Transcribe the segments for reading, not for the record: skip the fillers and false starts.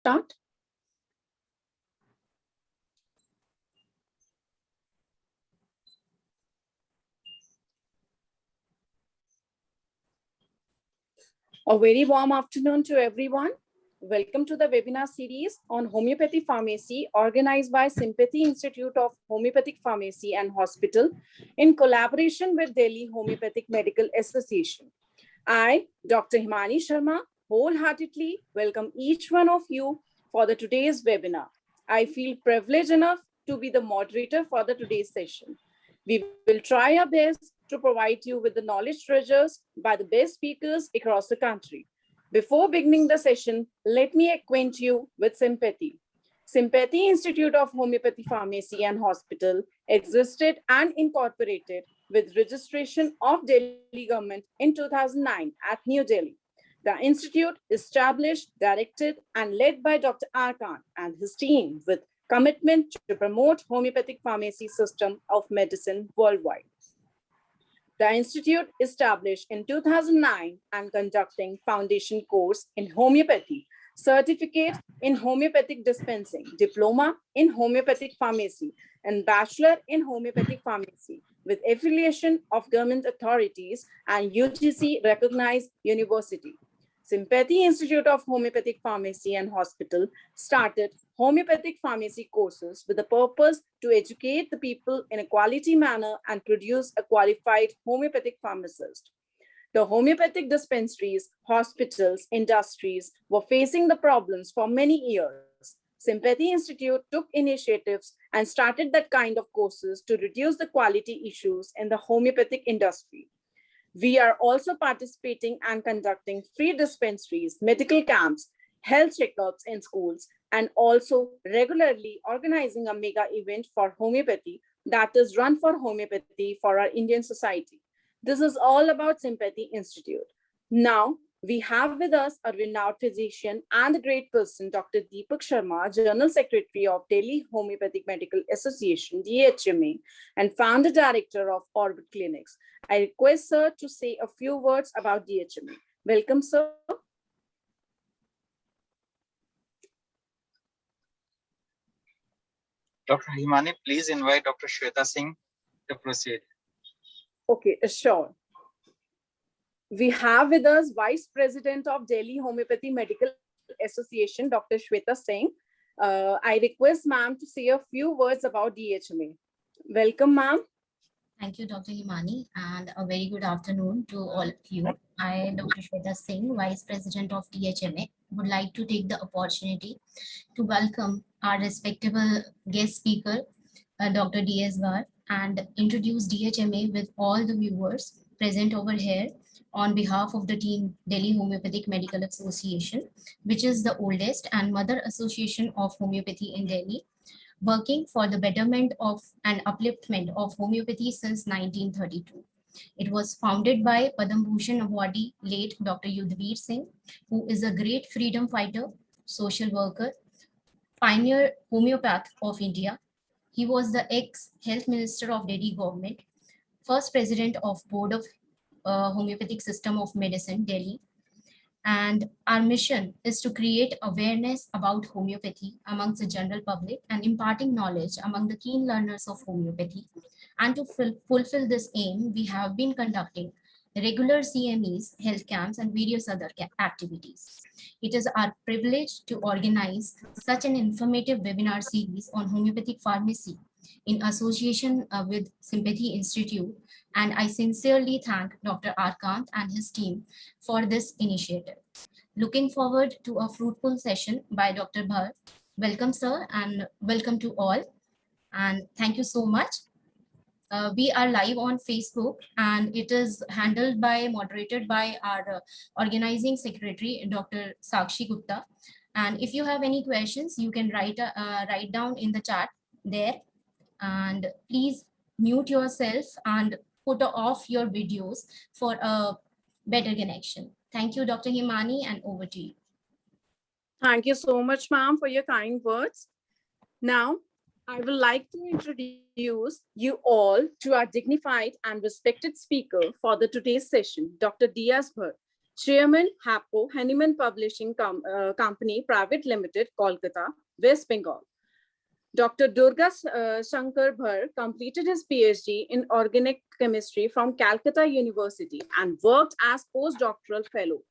start? A very warm afternoon to everyone. Welcome to the webinar series on homeopathy pharmacy organized by Sympathy Institute of Homeopathic Pharmacy and Hospital in collaboration with Delhi Homeopathic Medical Association. I, Dr. Himani Sharma, wholeheartedly welcome each one of you for the today's webinar. I feel privileged enough to be the moderator for the today's session. We will try our best to provide you with the knowledge treasures by the best speakers across the country. Before beginning the session, let me acquaint you with Sympathy. Sympathy Institute of Homeopathy Pharmacy and Hospital existed and incorporated with registration of Delhi government in 2009 at New Delhi. The institute established, directed, and led by Dr. R. Khan and his team with commitment to promote homeopathic pharmacy system of medicine worldwide. The institute established in 2009 and conducting foundation course in homeopathy, certificate in homeopathic dispensing, diploma in homeopathic pharmacy, and bachelor in homeopathic pharmacy with affiliation of government authorities and UGC recognized university. Sympathy Institute of Homeopathic Pharmacy and Hospital started homeopathic pharmacy courses with the purpose to educate the people in a quality manner and produce a qualified homeopathic pharmacist. The homeopathic dispensaries, hospitals, industries were facing the problems for many years. Sympathy Institute took initiatives and started that kind of courses to reduce the quality issues in the homeopathic industry. We are also participating and conducting free dispensaries, medical camps, health checkups in schools, and also regularly organizing a mega event for homeopathy that is Run for Homeopathy for our Indian society. This is all about Sympathy Institute. Now, we have with us a renowned physician and a great person, Dr. Deepak Sharma, General Secretary of Delhi Homeopathic Medical Association, DHMA, and founder director of Orbit Clinics. I request sir to say a few words about DHMA. Welcome, sir. Dr. Himani, please invite Dr. Shweta Singh to proceed. Okay, sure. We have with us Vice President of Delhi Homeopathy Medical Association, Dr. Shweta Singh. I request ma'am to say a few words about DHMA. Welcome, ma'am. Thank you, Dr. Himani, and a very good afternoon to all of you. I, Dr. Shweta Singh, Vice President of DHMA, would like to take the opportunity to welcome our respectable guest speaker, Dr. D.S. Var, and introduce DHMA with all the viewers present over here on behalf of the team Delhi Homeopathic Medical Association, which is the oldest and mother association of homeopathy in Delhi, working for the betterment of and upliftment of homeopathy since 1932. It was founded by Padam Bhushan awardee late Dr. Yudhvir Singh, who is a great freedom fighter, social worker, pioneer homeopath of India. He was the ex-health minister of Delhi government, first president of Board of Homeopathic System of Medicine, Delhi. And our mission is to create awareness about homeopathy amongst the general public and imparting knowledge among the keen learners of homeopathy. And to fulfill this aim, we have been conducting regular CMEs, health camps, and various other activities. It is our privilege to organize such an informative webinar series on homeopathic pharmacy in association with Sympathy Institute, and I sincerely thank Dr. Arkant and his team for this initiative. Looking forward to a fruitful session by Dr. Bhatt. Welcome, sir, and welcome to all. And thank you so much. We are live on Facebook, and it is handled by, moderated by our organizing secretary, Dr. Sakshi Gupta. And if you have any questions, you can write down in the chat there. And please mute yourself and put off your videos for a better connection. Thank you, Dr. Himani, and over to you. Thank you so much, ma'am, for your kind words. Now, I would like to introduce you all to our dignified and respected speaker for the today's session, Dr. D.S. Bhatt, Chairman, HAPCO, Hanuman Publishing Company Private Limited, Kolkata, West Bengal. Dr. Durga Shankar Bhar completed his PhD in organic chemistry from Calcutta University and worked as postdoctoral fellow.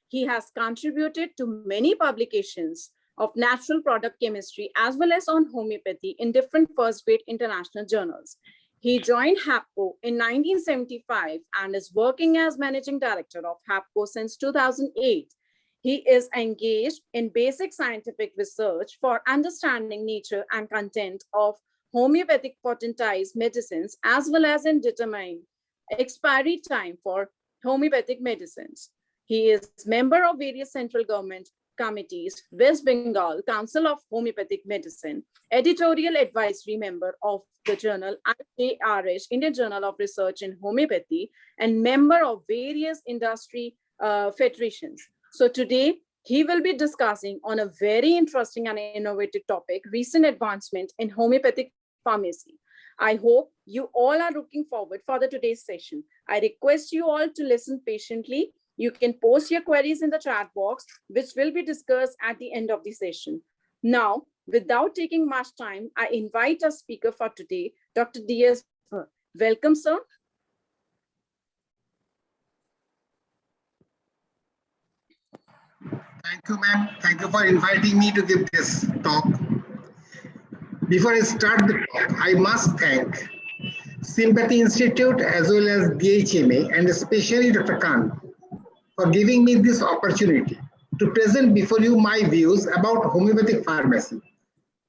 He has contributed to many publications of natural product chemistry as well as on homeopathy in different first-grade international journals. He joined HAPCO in 1975 and is working as managing director of HAPCO since 2008. He is engaged in basic scientific research for understanding nature and content of homeopathic potentized medicines, as well as in determining expiry time for homeopathic medicines. He is member of various central government committees, West Bengal Council of Homeopathic Medicine, editorial advisory member of the journal IJRH, Indian Journal of Research in Homeopathy, and member of various industry federations. So today, he will be discussing on a very interesting and innovative topic, recent advancement in homeopathic pharmacy. I hope you all are looking forward for today's session. I request you all to listen patiently. You can post your queries in the chat box, which will be discussed at the end of the session. Now, without taking much time, I invite our speaker for today, Dr. D.S. Bhar. Welcome, sir. Thank you, ma'am. Thank you for inviting me to give this talk. Before I start the talk, I must thank Sympathy Institute as well as DHMA and especially Dr. Khan for giving me this opportunity to present before you my views about homeopathic pharmacy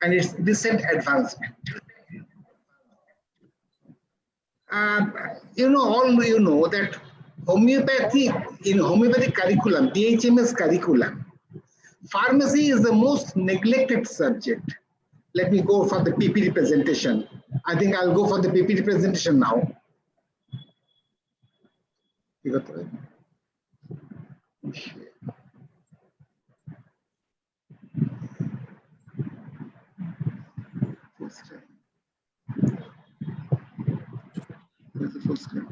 and its recent advancement. All you know that homeopathy, in homeopathic curriculum, DHMS curriculum, pharmacy is the most neglected subject. Let me go for the PPT presentation. I think I'll go for the PPT presentation now. Full screen.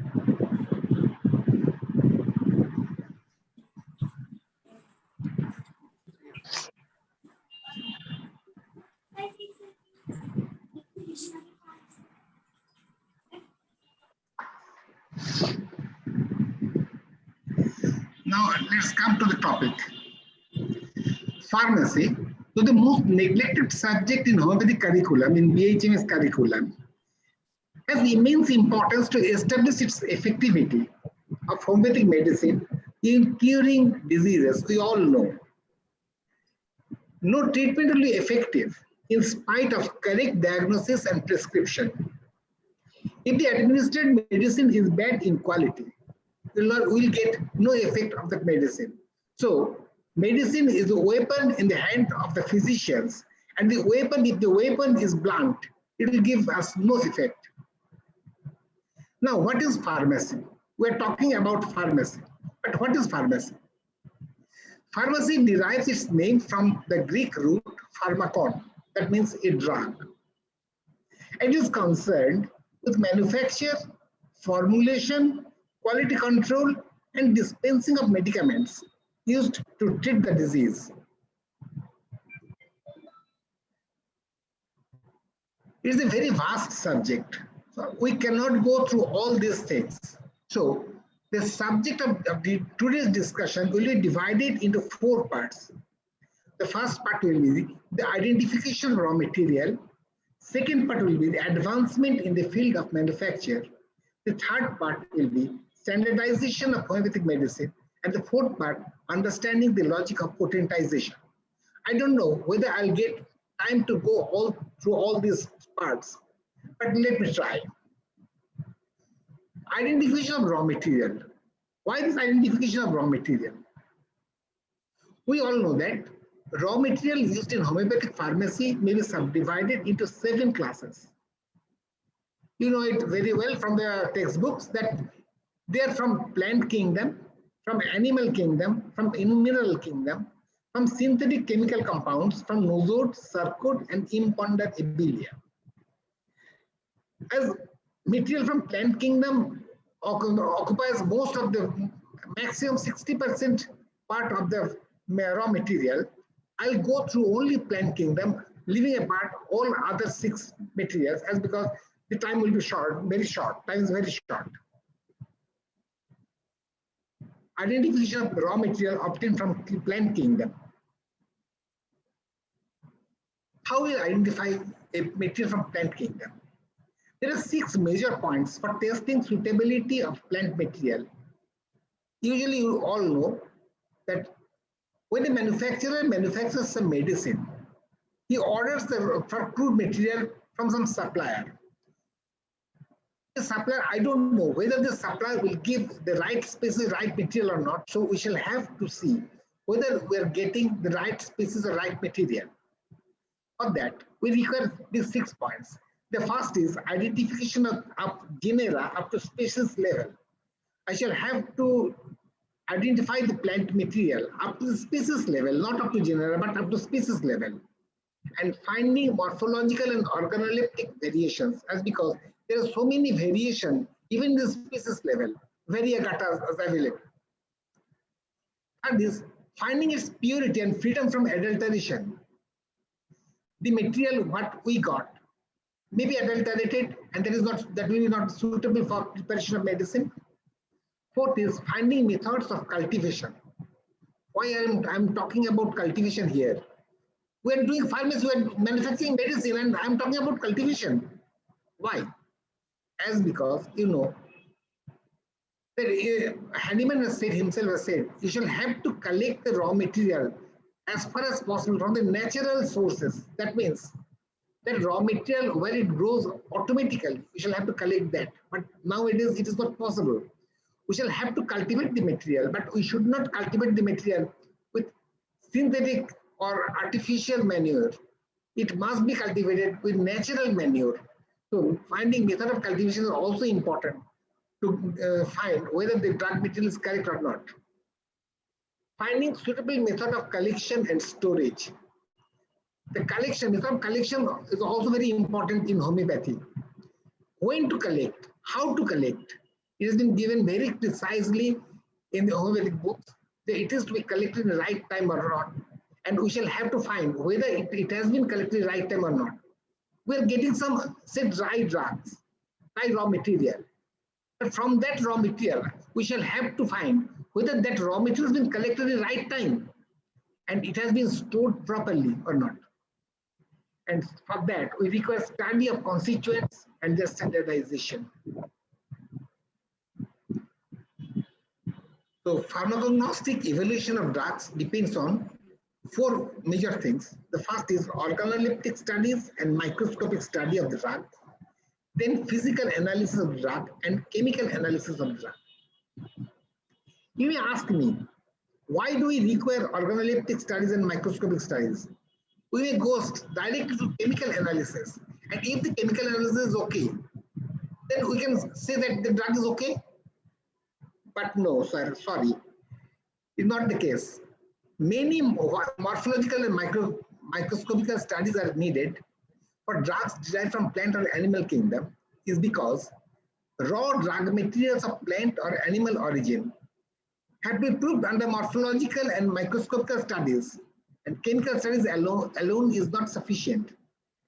Now let's come to the topic. Pharmacy, so the most neglected subject in homeopathic curriculum, in BHMS curriculum, has immense importance to establish its effectivity of homeopathic medicine in curing diseases. We all know no treatment will be effective in spite of correct diagnosis and prescription. If the administered medicine is bad in quality, we'll get no effect of that medicine. So medicine is a weapon in the hand of the physicians, and the weapon, if the weapon is blunt, it will give us no effect. Now, what is pharmacy? We're talking about pharmacy, but what is pharmacy? Pharmacy derives its name from the Greek root pharmakon, that means a drug. It is concerned with manufacture, formulation, quality control, and dispensing of medicaments used to treat the disease. It is a very vast subject. So we cannot go through all these things. So the subject of today's discussion will be divided into 4 parts. The first part will be the identification of raw material. Second part will be the advancement in the field of manufacture. The third part will be standardization of homeopathic medicine. And the fourth part, understanding the logic of potentization. I don't know whether I'll get time to go through all these parts, but let me try. Identification of raw material. Why this identification of raw material? We all know that raw material used in homeopathic pharmacy may be subdivided into 7 classes. You know it very well from the textbooks that they are from plant kingdom, from animal kingdom, from mineral kingdom, from synthetic chemical compounds, from nosode, sarcode, and imponder abelia. As material from plant kingdom occupies most of the maximum 60% part of the raw material, I'll go through only plant kingdom, leaving apart all other 6 materials, as because the time will be short, very short. Time is very short. Identification of raw material obtained from plant kingdom. How will I identify a material from plant kingdom? There are 6 major points for testing suitability of plant material. Usually you all know that when a manufacturer manufactures some medicine, he orders for crude material from some supplier. The supplier, I don't know whether the supplier will give the right species, right material or not. So we shall have to see whether we are getting the right species or right material. For that, we require these 6 points. The first is identification of genera up to species level. I shall have to identify the plant material up to the species level, not up to genera, but up to species level. And finding morphological and organoleptic variations, as because there are so many variations, even in the species level, variegata is available. Third is finding its purity and freedom from adulteration. The material what we got may be adulterated, and that will be not suitable for preparation of medicine. Fourth is finding methods of cultivation. Why I'm talking about cultivation here? We are doing pharmacy, we are manufacturing medicine, and I'm talking about cultivation. Why? As because you know that Hahnemann has said himself, you shall have to collect the raw material as far as possible from the natural sources. That means that raw material where it grows automatically, we shall have to collect that. But nowadays it is not possible. We shall have to cultivate the material, but we should not cultivate the material with synthetic or artificial manure. It must be cultivated with natural manure. So finding method of cultivation is also important to find whether the drug material is correct or not. Finding suitable method of collection and storage. The method of collection is also very important in homeopathy. When to collect, how to collect. It has been given very precisely in the homeopathic books that it is to be collected in the right time or not. And we shall have to find whether it has been collected in the right time or not. We are getting some, say, dry drugs, dry raw material. But from that raw material, we shall have to find whether that raw material has been collected in the right time and it has been stored properly or not. And for that, we require study of constituents and their standardization. So pharmacognostic evaluation of drugs depends on 4 major things. The first is organoleptic studies and microscopic study of the drug. Then physical analysis of the drug and chemical analysis of the drug. You may ask me, why do we require organoleptic studies and microscopic studies? We may go directly to chemical analysis. And if the chemical analysis is okay, then we can say that the drug is okay. But no, sir, sorry, it's not the case. Many morphological and microscopic studies are needed for drugs derived from plant or animal kingdom is because raw drug materials of plant or animal origin have been proved under morphological and microscopic studies, and chemical studies alone is not sufficient,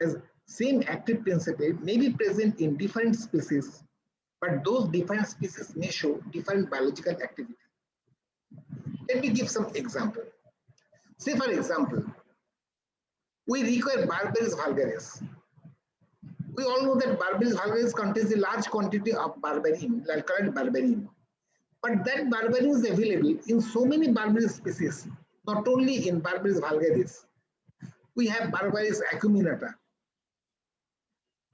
as same active principle may be present in different species, but those different species may show different biological activity. Let me give some example. Say for example, we require Barberries vulgaris. We all know that Barberries vulgaris contains a large quantity of berberine, colored berberine. But that berberine is available in so many Barberries species, not only in Barberries vulgaris. We have Barberries acuminata.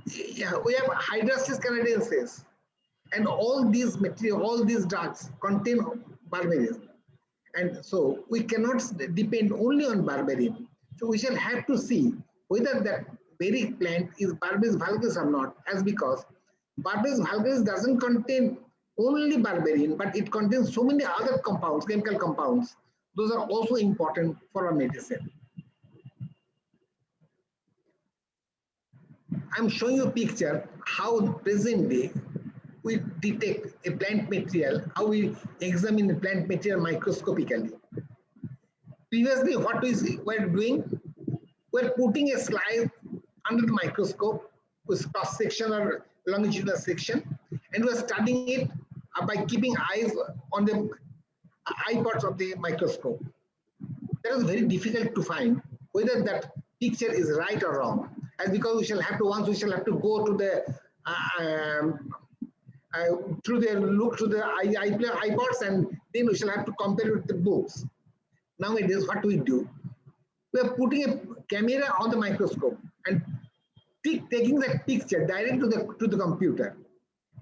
Yeah, we have Hydrastis canadensis. And all these material, all these drugs contain berberine. And so we cannot depend only on berberine. So we shall have to see whether that very plant is Barberries vulgaris or not, as because Barberries vulgaris doesn't contain only berberine, but it contains so many other compounds, chemical compounds. Those are also important for our medicine. I'm showing you a picture how present day we detect a plant material, how we examine the plant material microscopically. Previously, what we were doing, we're putting a slide under the microscope with cross section or longitudinal section, and we're studying it by keeping eyes on the eye parts of the microscope. That was very difficult to find whether that picture is right or wrong, and because we shall have to go to the through the look through the eye parts, and then we shall have to compare it with the books. Nowadays, what we do, we are putting a camera on the microscope and taking that picture direct to the computer.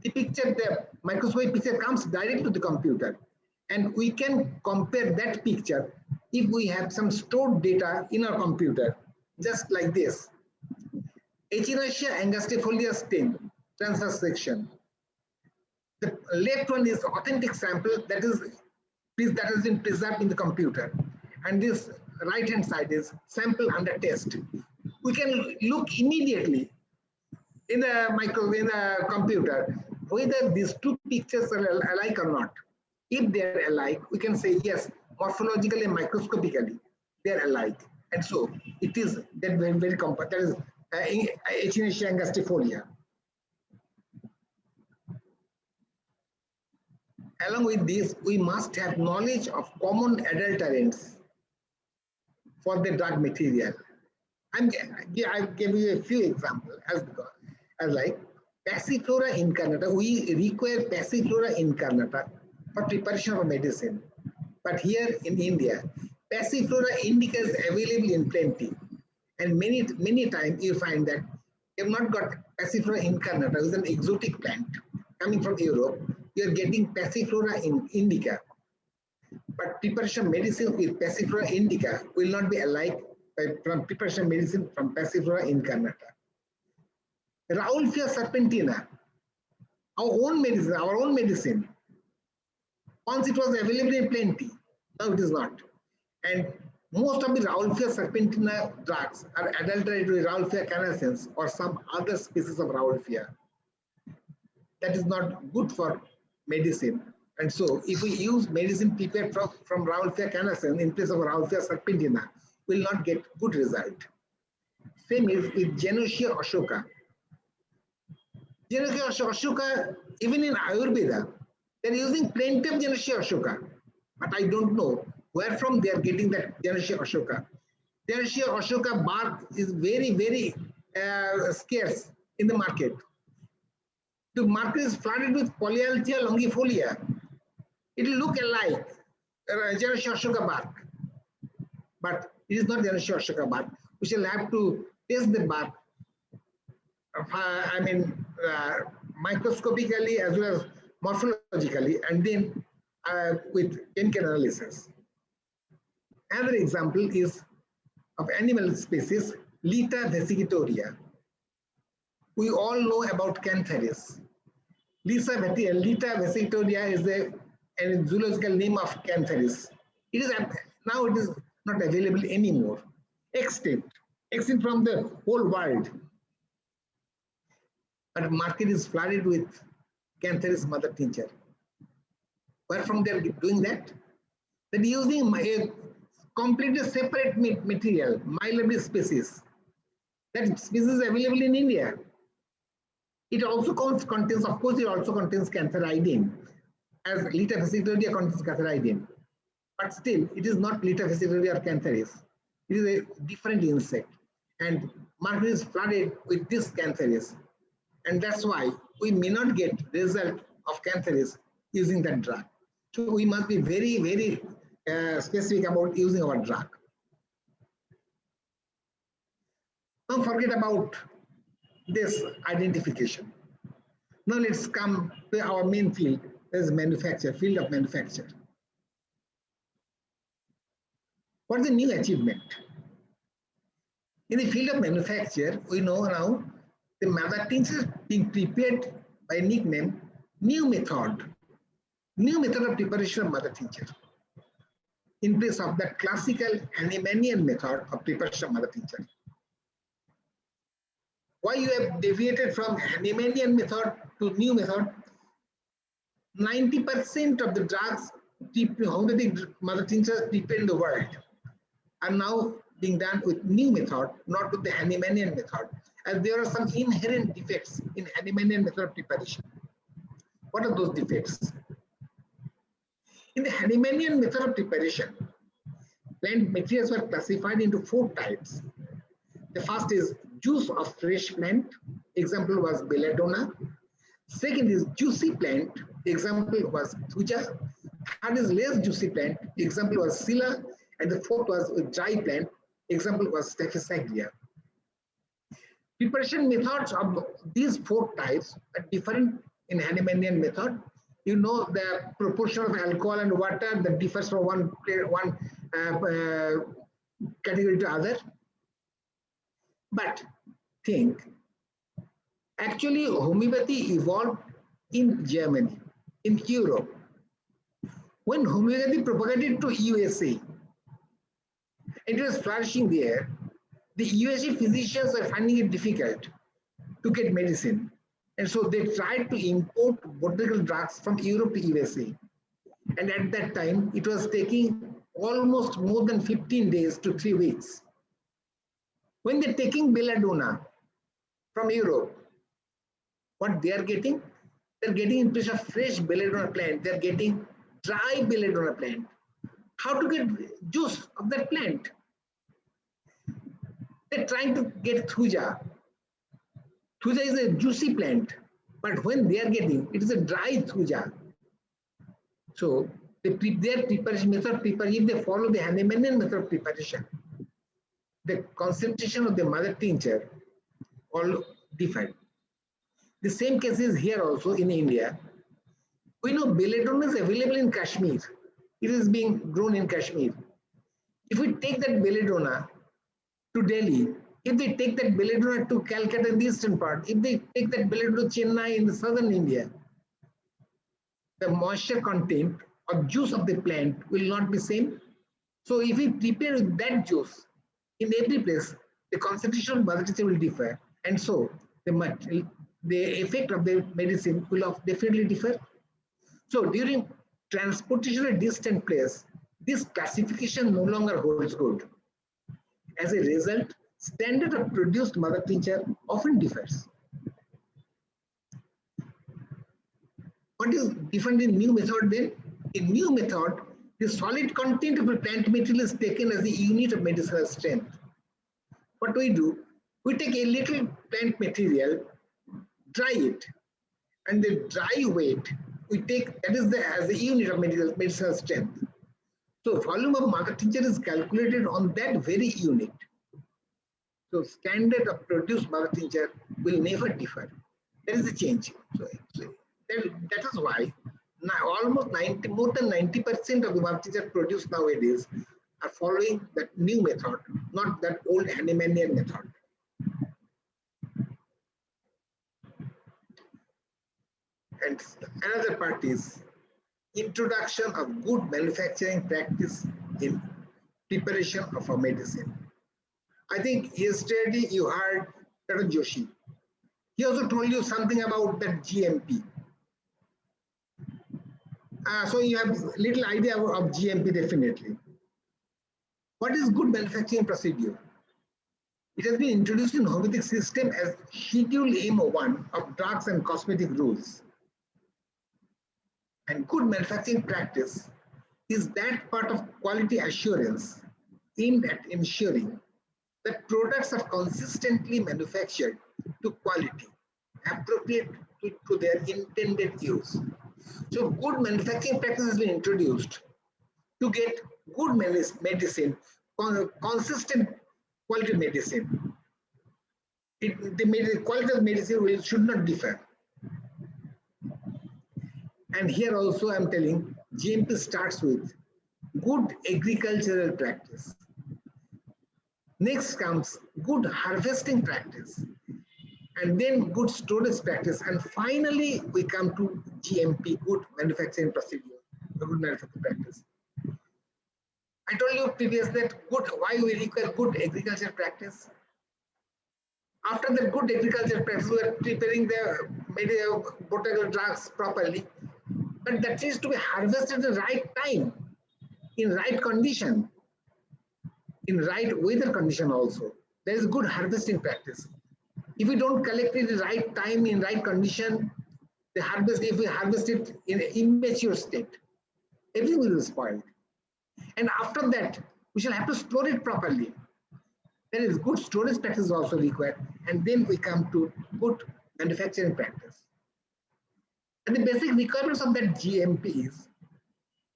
The microscopic picture comes direct to the computer, and we can compare that picture if we have some stored data in our computer, just like this. Echinacea angustifolia stem, transverse section. The left one is authentic sample that has been preserved in the computer, and this right hand side is sample under test. We can look immediately in the computer whether these two pictures are alike or not. If they are alike, we can say yes, morphologically and microscopically they are alike, and so it is that very compact. That is Echinacea angustifolia. Along with this, we must have knowledge of common adulterants for the drug material. I gave you a few examples as like Passiflora incarnata. We require Passiflora incarnata for preparation of medicine. But here in India, Passiflora indica is available in plenty. And many times you find that you have not got Passiflora incarnata, which is an exotic plant coming from Europe. You are getting Passiflora indica. But preparation medicine with Passiflora indica will not be alike from preparation medicine from Passiflora incarnata. Rauwolfia serpentina, our own medicine. Once it was available in plenty, now it is not. And most of the Rauwolfia serpentina drugs are adulterated with Rauwolfia canescens or some other species of Rauwolfia. That is not good for medicine. And so if we use medicine prepared from Rauwolfia canescens in place of Rauwolfia serpentina, we will not get good result. Same is with Genosia ashoka. Genosia ashoka, even in Ayurveda, they are using plenty of Genosia ashoka. But I don't know where from they are getting that Genosia ashoka. Genosia ashoka bark is very, very scarce in the market. The market is flooded with Polyalthia longifolia. It will look alike Genosia ashoka bark, but it is not Genosia ashoka bark. We shall have to test the bark, microscopically as well as morphologically, and then with chemical analysis. Another example is of animal species, Lita vesicitoria. We all know about Cantharis. Lita vesicitoria is a zoological name of Cantharis. It is now it is not available anymore, extinct from the whole world. But the market is flooded with Cantharis mother tincture. Where from they are doing that? They're using a completely separate material, Mylabis species. That species is available in India. It also contains, of course, it also contains cantharidin, as Lita vesicitoria contains cantharidin. But still, it is not Lita vesicitoria or Cantharis. It is a different insect. And market is flooded with this Cantharis. And that's why we may not get result of Cantharis using that drug. So we must be very, very specific about using our drug. Don't forget about this identification. Now let's come to our main field, as manufacture, field of manufacture. What's the new achievement? In the field of manufacture, we know now the mother tincture being prepared by a nickname, new method of preparation of mother tincture, in place of that classical Hahnemannian method of preparation of mother tincture. Why you have deviated from Hahnemannian method to new method? 90% of the drugs, homeopathic mother tinctures prepared in the world are now being done with new method, not with the Hahnemannian method, as there are some inherent defects in Hahnemannian method of preparation. What are those defects? In the Hahnemannian method of preparation, plant materials were classified into 4 types. The first is juice of fresh plant, example was belladonna. Second is juicy plant, example was thuja. Third is less juicy plant, example was scilla. And the fourth was dry plant, example was Staphysagrina. Preparation methods of these 4 types are different in Hahnemannian method. You know the proportion of alcohol and water that differs from one category to other. But think, actually homeopathy evolved in Germany, in Europe. When homeopathy propagated to USA, it was flourishing there. The USA physicians were finding it difficult to get medicine. And so they tried to import botanical drugs from Europe to USA. And at that time, it was taking almost more than 15 days to 3 weeks. When they're taking belladonna from Europe, what they are getting? They're getting in place of fresh belladonna plant, they're getting dry belladonna plant. How to get juice of that plant? They're trying to get thuja. Thuja is a juicy plant, but when they are getting, it is a dry thuja. So their preparation method, if they follow the Hahnemannian method of preparation, the concentration of the mother tincture all different. The same case is here also in India. We know belladonna is available in Kashmir. It is being grown in Kashmir. If we take that belladonna to Delhi, if they take that belladonna to Calcutta in the eastern part, if they take that belladonna to Chennai in the southern India, the moisture content or juice of the plant will not be same. So if we prepare with that juice in every place, the concentration of mother tincture will differ, and so the effect of the medicine will definitely differ. So during transportation to a distant place, this classification no longer holds good. As a result, standard of produced mother tincture often differs. What is different in new method then? In new method, the solid content of a plant material is taken as the unit of medicinal strength. What we do? We take a little plant material, dry it, and the dry weight we take, that is as the unit of medicinal strength. So volume of mother tincture is calculated on that very unit. So standard of produced mother tincture will never differ. That is the change. So that is why now almost more than 90% of the mother tincture produced nowadays are following that new method, not that old Hahnemannian method. And another part is introduction of good manufacturing practice in preparation of a medicine. I think yesterday you heard Dr. Joshi. He also told you something about that GMP. So you have little idea of GMP definitely. What is good manufacturing procedure? It has been introduced in homeopathic system as Schedule M1 of drugs and cosmetic rules. And good manufacturing practice is that part of quality assurance aimed at ensuring that products are consistently manufactured to quality, appropriate to their intended use. So good manufacturing practice has been introduced to get good medicine, consistent quality medicine. The quality of medicine should not differ. And here also I'm telling, GMP starts with good agricultural practice. Next comes good harvesting practice, and then good storage practice, and finally we come to GMP, good manufacturing procedure, good manufacturing practice. I told you previously that why we require good agricultural practice. After the good agricultural practice, we are preparing the botanical drugs properly. but that is to be harvested at the right time, in right condition, in right weather condition also. There is good harvesting practice. If we don't collect it at the right time, in right condition, the harvest, if we harvest it in an immature state, everything will be spoiled. And after that, we shall have to store it properly. There is good storage practice also required, and then we come to good manufacturing practice. And the basic requirements of that GMP is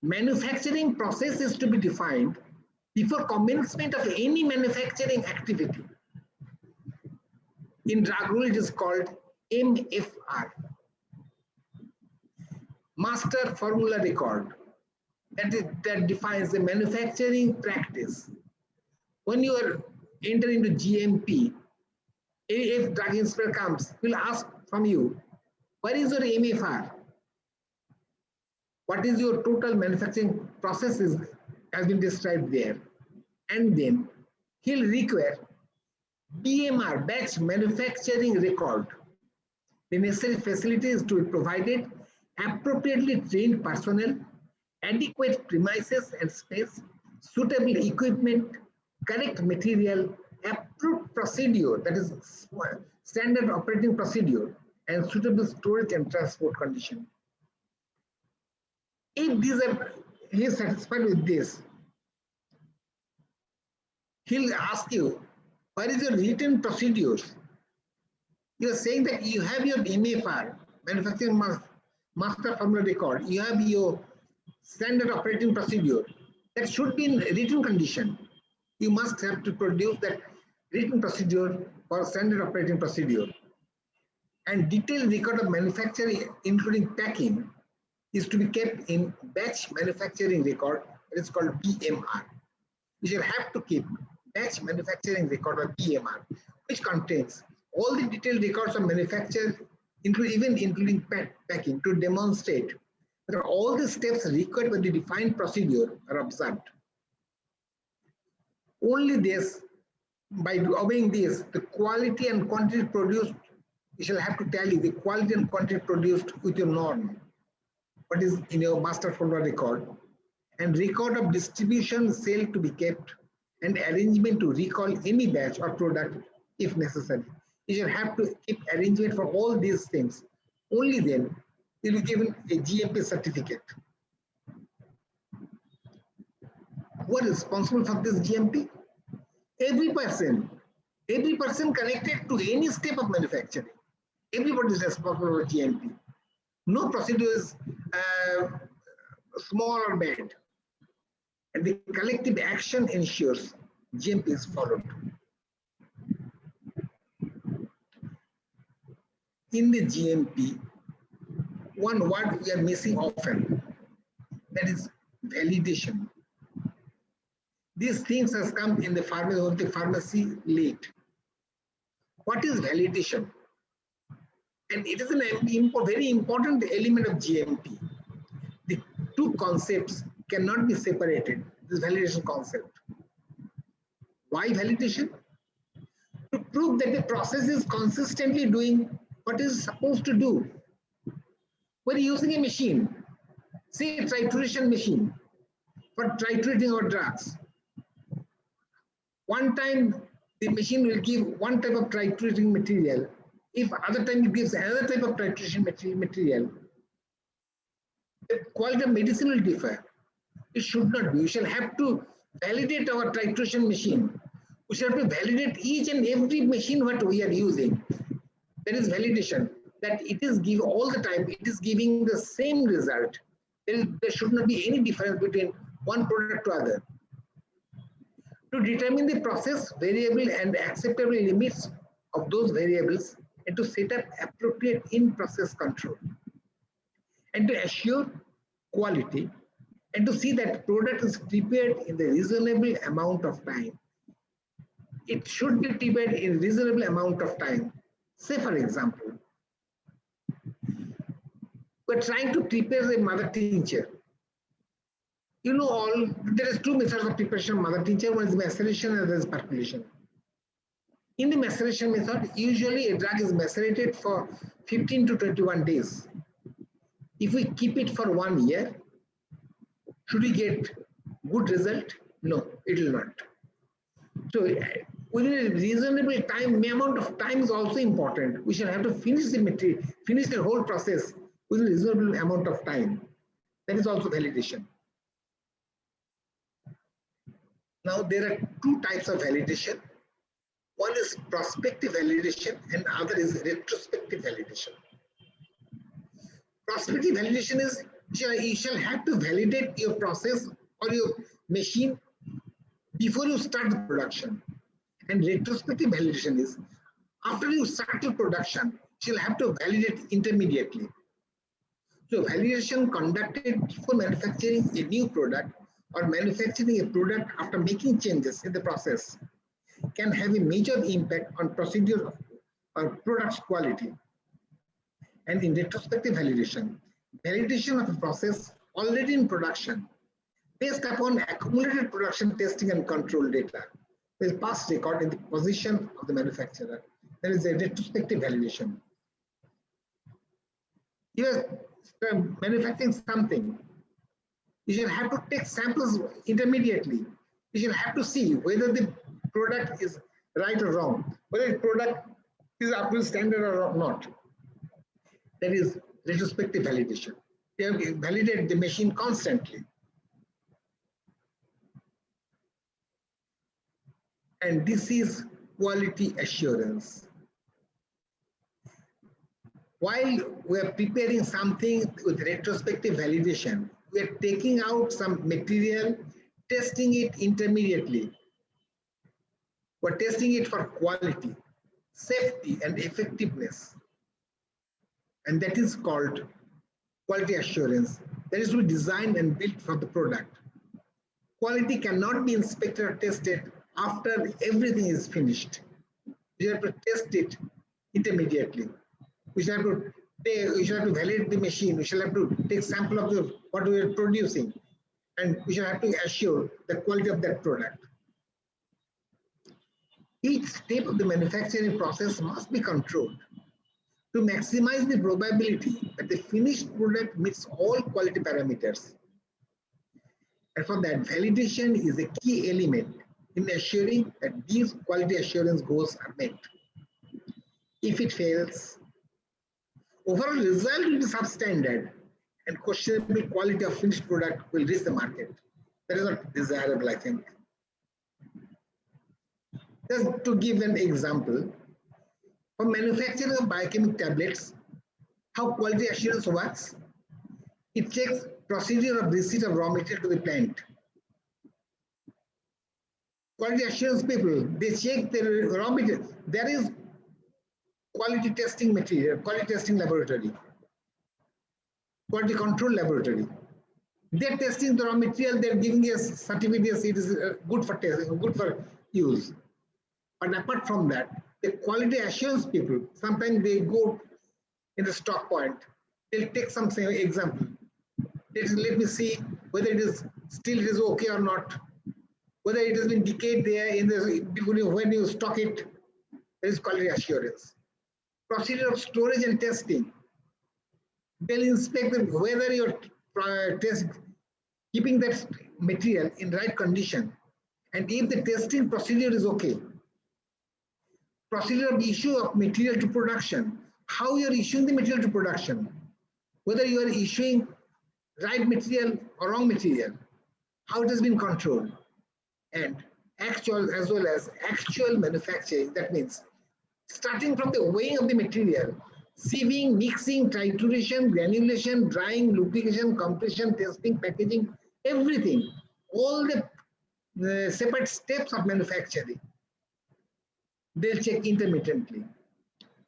manufacturing process is to be defined before commencement of any manufacturing activity. In drug rule, it is called MFR, Master Formula Record, that defines the manufacturing practice. When you are entering into GMP, if drug inspector comes, he'll ask from you, what is your MFR? What is your total manufacturing processes has been described there. And then he'll require BMR, batch manufacturing record. The necessary facilities to be provided, appropriately trained personnel, adequate premises and space, suitable equipment, correct material, approved procedure, that is standard operating procedure, and suitable storage and transport condition. If he is satisfied with this, he'll ask you, what is your written procedures? You are saying that you have your MFR, Manufacturing Master Formula Record, you have your standard operating procedure. That should be in written condition. You must have to produce that written procedure or standard operating procedure. And detailed record of manufacturing, including packing, is to be kept in batch manufacturing record. It is called BMR. You shall have to keep batch manufacturing record or BMR, which contains all the detailed records of manufacture, including packing, to demonstrate that all the steps required by the defined procedure are observed. Only this, by obeying this, the quality and quantity produced, you shall have to tally the quality and quantity produced with your norm, what is in your master formula record, and record of distribution, sale to be kept, and arrangement to recall any batch or product if necessary. You shall have to keep arrangement for all these things. Only then you will be given a GMP certificate. Who are responsible for this GMP? Every person connected to any step of manufacturing. Everybody is responsible for GMP. No procedure is small or bad. And the collective action ensures GMP is followed. In the GMP, one word we are missing often, that is validation. These things has come in the pharmacy late. What is validation? And it is a very important element of GMP. The two concepts cannot be separated, this validation concept. Why validation? To prove that the process is consistently doing what it is supposed to do. We're using a machine, say a titration machine, for titrating our drugs. One time the machine will give one type of titrating material. If other time it gives another type of titration material, the quality of medicine will differ. It should not be. We shall have to validate our titration machine. We shall have to validate each and every machine what we are using. There is validation that it is give all the time. It is giving the same result. There should not be any difference between one product to other. To determine the process variable and acceptable limits of those variables, and to set up appropriate in-process control, and to assure quality, and to see that product is prepared in the reasonable amount of time. It should be prepared in reasonable amount of time. Say for example, we're trying to prepare a mother tincture. You know there is two methods of preparation of mother tincture. One is maceration and other is percolation. In the maceration method, usually a drug is macerated for 15 to 21 days. If we keep it for 1 year, should we get good result? No, it will not. So within a reasonable time, the amount of time is also important. We should have to finish the material, finish the whole process within a reasonable amount of time. That is also validation. Now there are two types of validation. One is prospective validation and other is retrospective validation. Prospective validation is you shall have to validate your process or your machine before you start the production. And retrospective validation is after you start your production, you'll have to validate intermediately. So validation conducted before manufacturing a new product or manufacturing a product after making changes in the process can have a major impact on procedure or product's quality. And in retrospective validation, validation of a process already in production based upon accumulated production testing and control data with past record in the position of the manufacturer. There is a retrospective validation. You are manufacturing something. You should have to take samples intermediately. You should have to see whether the product is right or wrong, whether the product is up to standard or not. That is retrospective validation. You have to validate the machine constantly. And this is quality assurance. While we are preparing something with retrospective validation, we are taking out some material, testing it intermediately. We're testing it for quality, safety, and effectiveness. And that is called quality assurance. That is to be designed and built for the product. Quality cannot be inspected or tested after everything is finished. You have to test it intermediately. We shall have to validate the machine. We shall have to take sample of what we are producing, and we shall have to assure the quality of that product. Each step of the manufacturing process must be controlled to maximize the probability that the finished product meets all quality parameters. And for that, validation is a key element in assuring that these quality assurance goals are met. If it fails, overall result will be substandard and questionable quality of finished product will reach the market. That is not desirable, I think. Just to give an example, for manufacturing of biochemical tablets, how quality assurance works, it checks procedure of receipt of raw material to the plant. Quality assurance people, they check the raw material. There is quality testing material, quality testing laboratory, quality control laboratory. They're testing the raw material, they're giving us certificates, it is good for testing, good for use. But apart from that, the quality assurance people, sometimes they go in the stock point, they'll take some example. Let me see whether it is still it is okay or not, whether it has been decayed there in the when you stock it. There is quality assurance. Procedure of storage and testing. They'll inspect whether you're keeping that material in right condition, and if the testing procedure is okay. Procedure of issue of material to production. How you are issuing the material to production, whether you are issuing right material or wrong material, how it has been controlled, and actual as well as actual manufacturing. That means starting from the weighing of the material, sieving, mixing, trituration, granulation, drying, lubrication, compression, testing, packaging, everything, all the separate steps of manufacturing. They'll check intermittently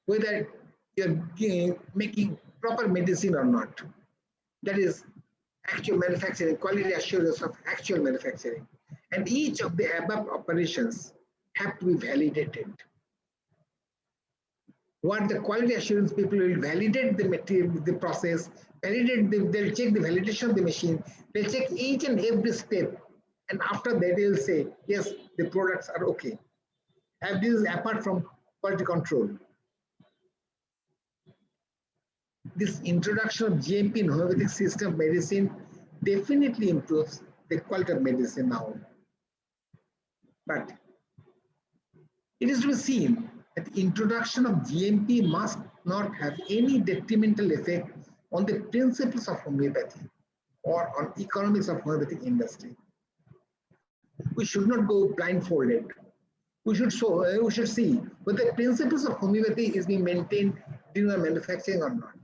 whether you're making proper medicine or not. That is actual manufacturing, quality assurance of actual manufacturing. And each of the above operations have to be validated. What the quality assurance people will validate the material, the process, they'll check the validation of the machine, they'll check each and every step. And after that, they'll say, yes, the products are okay. And this is apart from quality control. This introduction of GMP in homeopathic system of medicine definitely improves the quality of medicine now. But it is to be seen that the introduction of GMP must not have any detrimental effect on the principles of homeopathy or on economics of homeopathic industry. We should not go blindfolded. We should see whether the principles of homeopathy is being maintained during the manufacturing or not.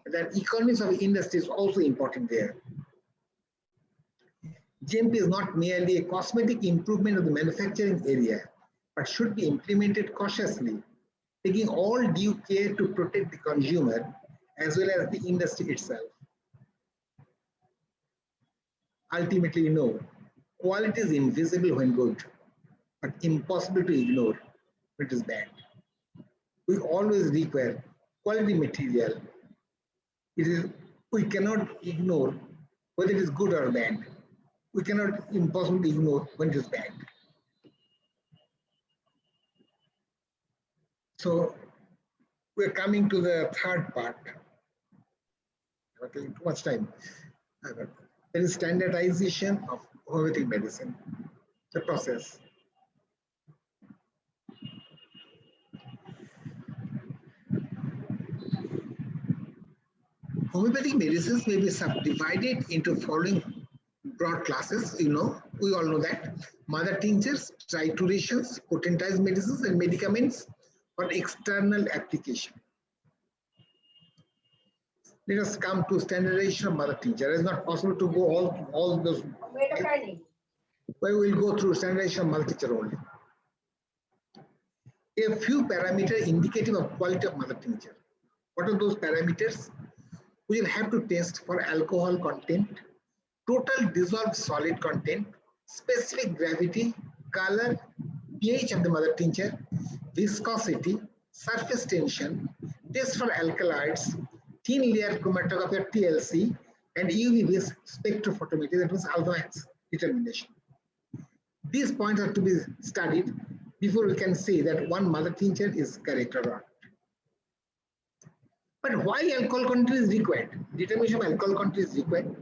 That economics of industry is also important there. GMP is not merely a cosmetic improvement of the manufacturing area, but should be implemented cautiously, taking all due care to protect the consumer as well as the industry itself. Ultimately, you know, quality is invisible when good, but impossible to ignore when it is bad. We always require quality material. We cannot ignore whether it is good or bad. We cannot impossibly ignore when it is bad. So we're coming to the third part. I'm taking too much time. There is standardization of homeopathic medicine, the process. Homeopathic medicines may be subdivided into following broad classes. You know, we all know that: mother tinctures, triturations, potentized medicines, and medicaments for external application. Let us come to standardization of mother tincture. It is not possible to go all those. We will go through standardization of mother tincture only. A few parameters indicative of quality of mother tincture. What are those parameters? We will have to test for alcohol content, total dissolved solid content, specific gravity, color, pH of the mother tincture, viscosity, surface tension, test for alkaloids, thin layer chromatography or TLC, and UV-based spectrophotometry, that means alpha max determination. These points are to be studied before we can say that one mother tincture is correct or not. But why alcohol content is required? Determination of alcohol content is required.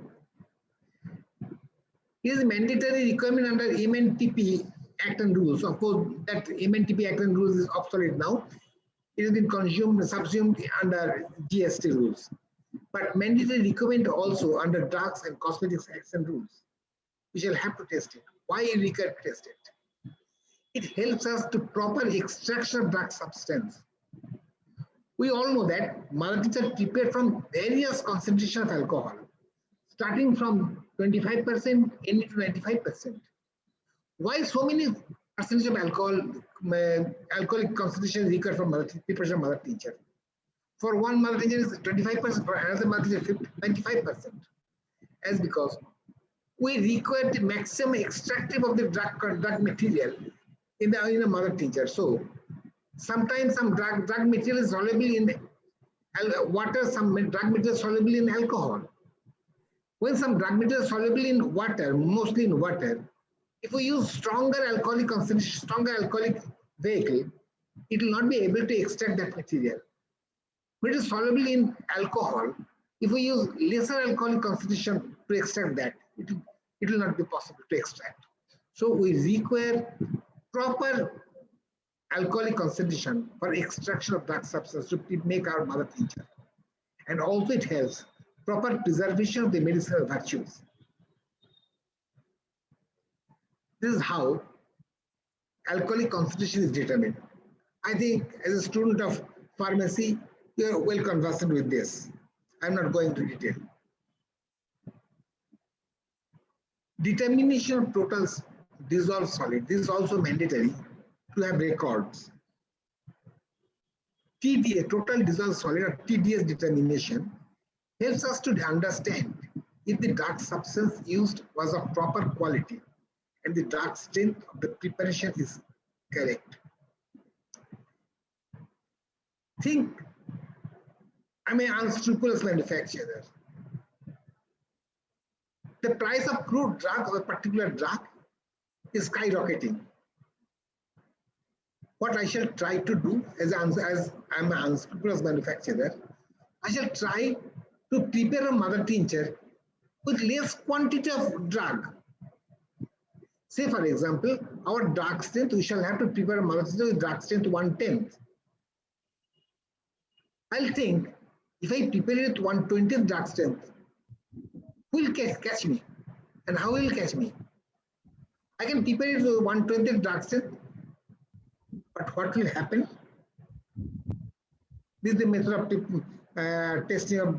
It is a mandatory requirement under MNTP Act and Rules. Of course, that MNTP Act and Rules is obsolete now. It has been subsumed under GST rules. But mandatory requirement also under Drugs and Cosmetics Acts and Rules. We shall have to test it. Why we require to test it? It helps us to proper extraction of drug substance. We all know that mother tincture prepared from various concentration of alcohol, starting from 25% ending to 95%. Why so many percentage of alcohol, alcoholic concentration is required for preparation of mother tincture? For one mother tincture is 25%, for another mother tincture 95%. As because we require the maximum extractive of the drug material in a mother tincture. So sometimes some drug material is soluble in water, some drug material is soluble in alcohol. When some drug material is soluble in water, mostly in water, if we use stronger alcoholic concentration, stronger alcoholic vehicle, it will not be able to extract that material. When it is soluble in alcohol, if we use lesser alcoholic concentration to extract that, it will not be possible to extract. So we require proper alcoholic concentration for extraction of drug substance to make our mother tincture. And also it helps proper preservation of the medicinal virtues. This is how alcoholic concentration is determined. I think as a student of pharmacy, you are well conversant with this. I'm not going into detail. Determination of total dissolved solid. This is also mandatory to have records. TDS, total dissolved solid, or TDS determination, helps us to understand if the drug substance used was of proper quality and the drug strength of the preparation is correct. Think, I'm an unscrupulous manufacturer. The price of crude drug or a particular drug is skyrocketing. What I shall try to do as I'm an unscrupulous manufacturer, I shall try to prepare a mother tincture with less quantity of drug. Say for example, our drug strength, we shall have to prepare a mother tincture with drug strength 1/10. I'll think, if I prepare it 1/20 drug strength, who will catch me? And how will catch me? I can prepare it with 1/20 drug strength, but what will happen? This is the method of testing of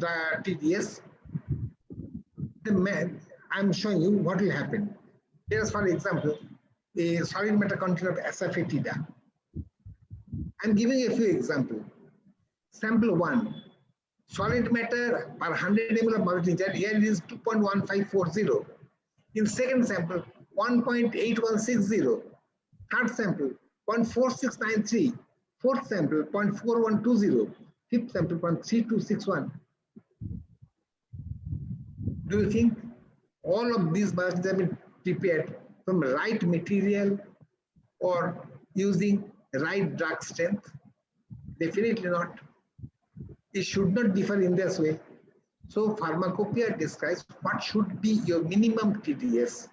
TDS. I'm showing you what will happen. Here's, for example, a solid matter content of asafoetida. I'm giving a few examples. Sample 1, solid matter per 100 ml of mother tincture, here it is 2.1540. In second sample, 1.8160. Third sample, 0.4693. Fourth sample, 0.4120. Fifth sample, 0.3261. Do you think all of these must have been prepared from right material or using right drug strength? Definitely not. It should not differ in this way. So pharmacopoeia describes what should be your minimum TDS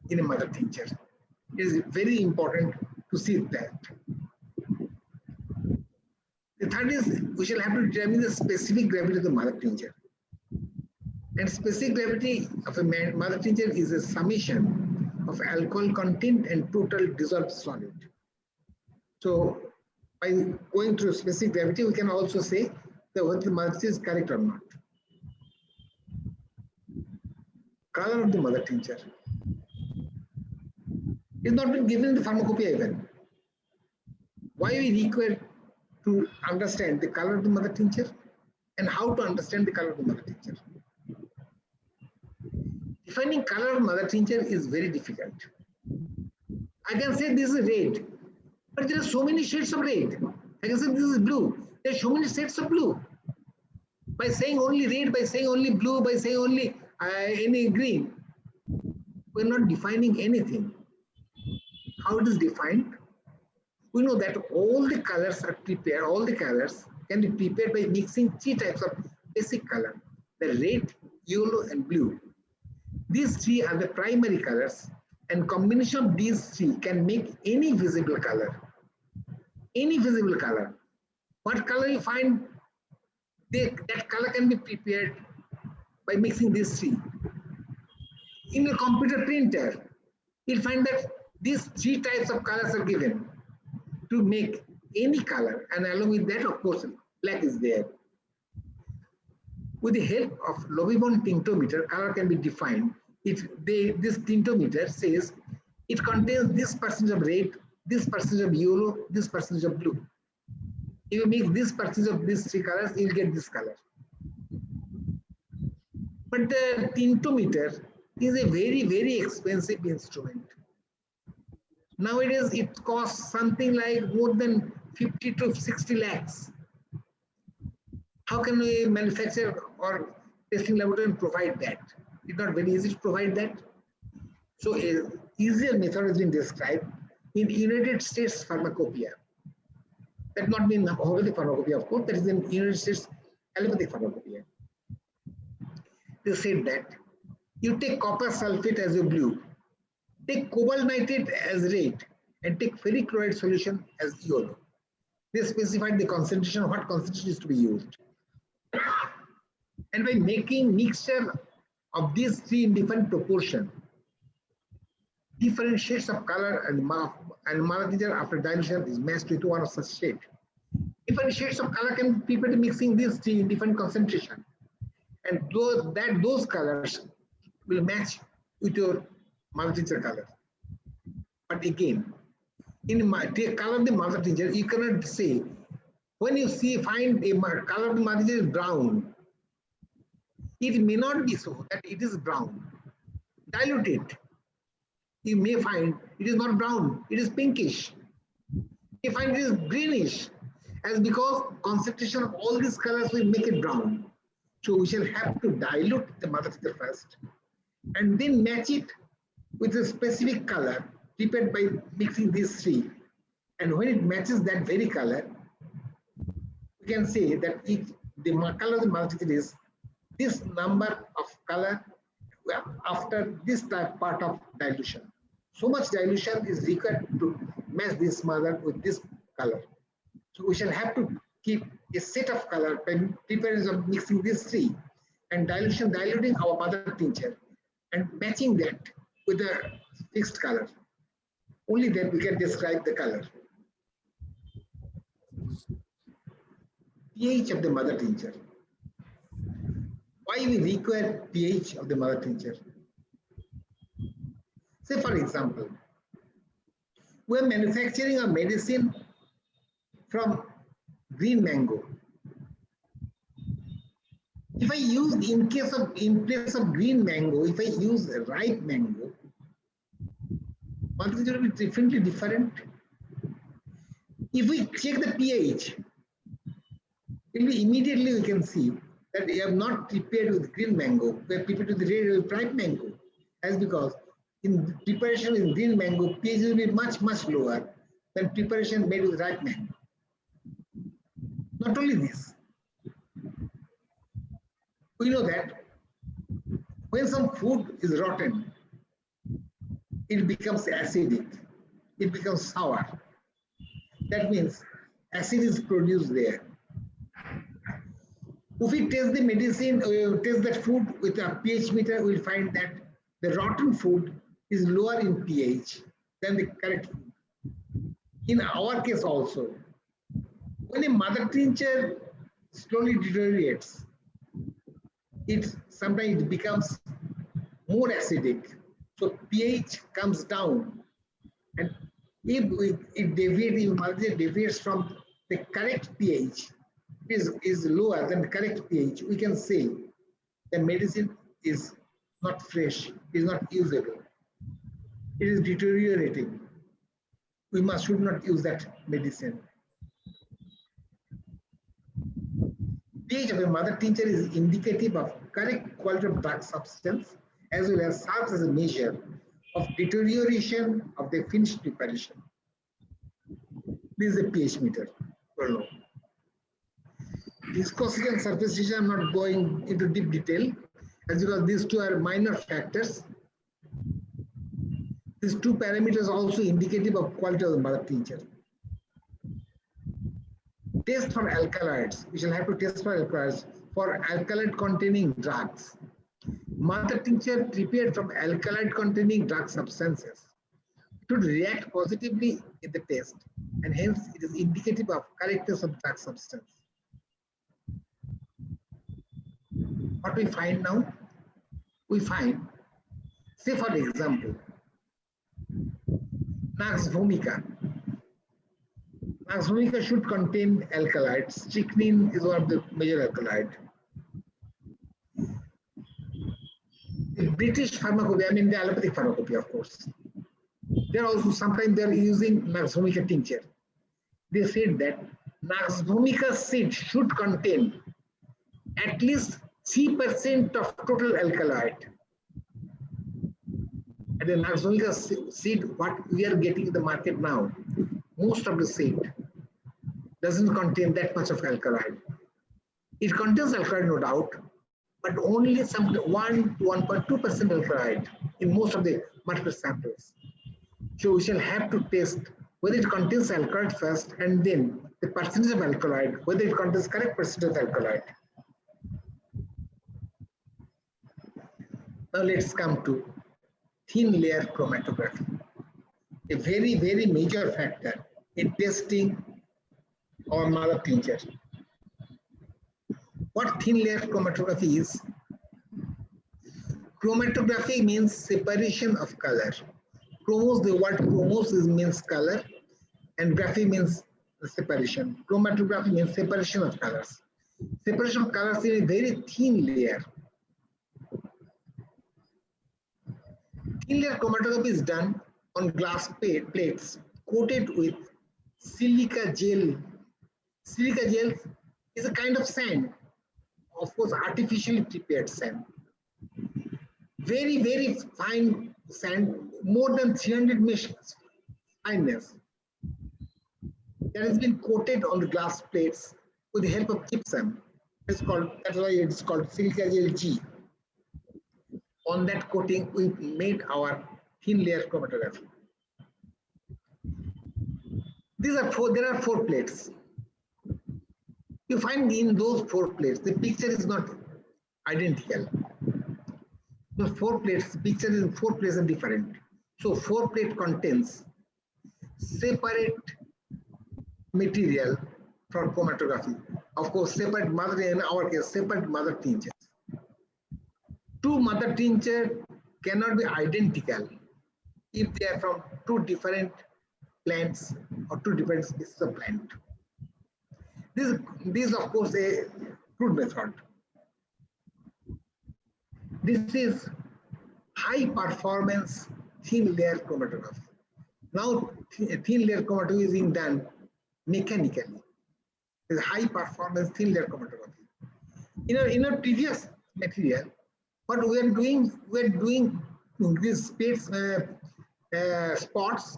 in a mother tincture. It is very important to see that. The third is, we shall have to determine the specific gravity of the mother tincture. And specific gravity of a mother tincture is a summation of alcohol content and total dissolved solid. So by going through specific gravity, we can also say that whether the mother tincture is correct or not. Color of the mother tincture is not been given in the pharmacopoeia even. Why we require to understand the color of the mother tincture and how to understand the color of the mother tincture? Defining color of mother tincture is very difficult. I can say this is red, but there are so many shades of red. I can say this is blue. There are so many shades of blue. By saying only red, by saying only blue, by saying only any green, we're not defining anything. How it is defined? We know that all the colors are prepared, all the colors can be prepared by mixing three types of basic color, the red, yellow, and blue. These three are the primary colors, and combination of these three can make any visible color. Any visible color. What color you find, that color can be prepared by mixing these three. In a computer printer, you'll find that these three types of colors are given to make any color, and along with that, of course, black is there. With the help of Lovibond tinctometer, color can be defined. This tinctometer says it contains this percentage of red, this percentage of yellow, this percentage of blue. If you make this percentage of these three colors, you'll get this color. But the tinctometer is a very, very expensive instrument. Nowadays, it costs something like more than 50 to 60 lakhs. How can we manufacture or testing laboratory provide that? It's not very easy to provide that. So an easier method has been described in United States pharmacopoeia. That not mean homeopathic pharmacopoeia, of course, that is in United States allopathic pharmacopoeia. They said that you take copper sulfate as your blue, take cobalt nitrate as red, and take ferric chloride solution as yellow. They specified the concentration, what concentration is to be used. And by making mixture of these three in different proportion, different shades of color and mother tincture after dilution is matched with one of such shade. Different shades of color can be prepared mixing these three in different concentration, and those colors will match with your mother tincture color. But again, in the color of the mother tincture, you cannot say when you find a color of the mother tincture is brown. It may not be so that it is brown. Dilute it. You may find it is not brown, it is pinkish. You find it is greenish, as because concentration of all these colors will make it brown. So we shall have to dilute the mother tincture first and then match it with a specific color prepared by mixing these three. And when it matches that very color, we can say that the color of the mother tincture is this number of color after this part of dilution. So much dilution is required to match this mother with this color. So we shall have to keep a set of color by preparation of mixing these three and diluting our mother tincture and matching that with a fixed color. Only then we can describe the color. pH of the mother tincture. Why we require pH of the mother tincture? Say for example, we are manufacturing a medicine from green mango. If I use in place of green mango, if I use a ripe mango, mother tincture will be different. If we check the pH, immediately we can see that we have not prepared with green mango, we have prepared with ripe mango. As because in preparation with green mango, pH will be much lower than preparation made with ripe mango. Not only this, we know that when some food is rotten, it becomes acidic, it becomes sour. That means acid is produced there. If we test the medicine, test that food with a pH meter, we will find that the rotten food is lower in pH than the correct food. In our case also, when a mother tincture slowly deteriorates, sometimes it becomes more acidic. So pH comes down, and if it deviates from the correct pH, is lower than the correct pH, we can say the medicine is not fresh, is not usable. It is deteriorating. We should not use that medicine. pH of a mother tincture is indicative of correct quality of drug substance as well as serves as a measure of deterioration of the finished preparation. This is a pH meter. Viscosity and surface tension, I'm not going into deep detail as because these two are minor factors. These two parameters are also indicative of quality of the mother tincture. Test for alkaloids. We shall have to test for alkaloids for alkaloid containing drugs. Mother tincture prepared from alkaloid containing drug substances should react positively in the test, and hence it is indicative of correctness of drug substance. What we find now? We find, say for example, Nux vomica. Nux vomica should contain alkaloids. Strychnine is one of the major alkaloids. The British pharmacopoeia, I mean the allopathic pharmacopoeia, of course. They're also sometimes they're using Nux vomica tincture. They said that Nux vomica seed should contain at least 3% of total alkaloid. And the Nux vomica seed, what we are getting in the market now, most of the seed doesn't contain that much of alkaloid. It contains alkaloid, no doubt, but only some 1 to 1.2% alkaloid in most of the multiple samples. So we shall have to test whether it contains alkaloid first and then the percentage of alkaloid, whether it contains correct percentage of alkaloid. Now let's come to thin layer chromatography, a very major factor in testing our mother tincture. What thin layer chromatography is? Chromatography means separation of color. Chromos, the word chromos means color, and graphy means separation. Chromatography means separation of colors. Separation of colors in a very thin layer. Thin layer chromatography is done on glass plates coated with silica gel. Silica gel is a kind of sand, of course, artificially prepared sand. Very fine sand, more than 300 mesh fineness. That has been coated on the glass plates with the help of gypsum It's called, that's why it's called silica gel G. On that coating, we made our thin layer chromatography. There are 4 plates. You find in those 4 plates, the picture is not identical. The 4 plates, the picture in 4 plates are different. So 4 plate contains separate material for chromatography. Of course, separate mother, in our case, separate mother tinctures. 2 mother tinctures cannot be identical if they are from 2 different plants or 2 different species of plant. This is of course a crude method. This is high performance thin layer chromatography. Now thin layer chromatography is being done mechanically. It's high performance thin layer chromatography. In our previous material, what we are doing these space spots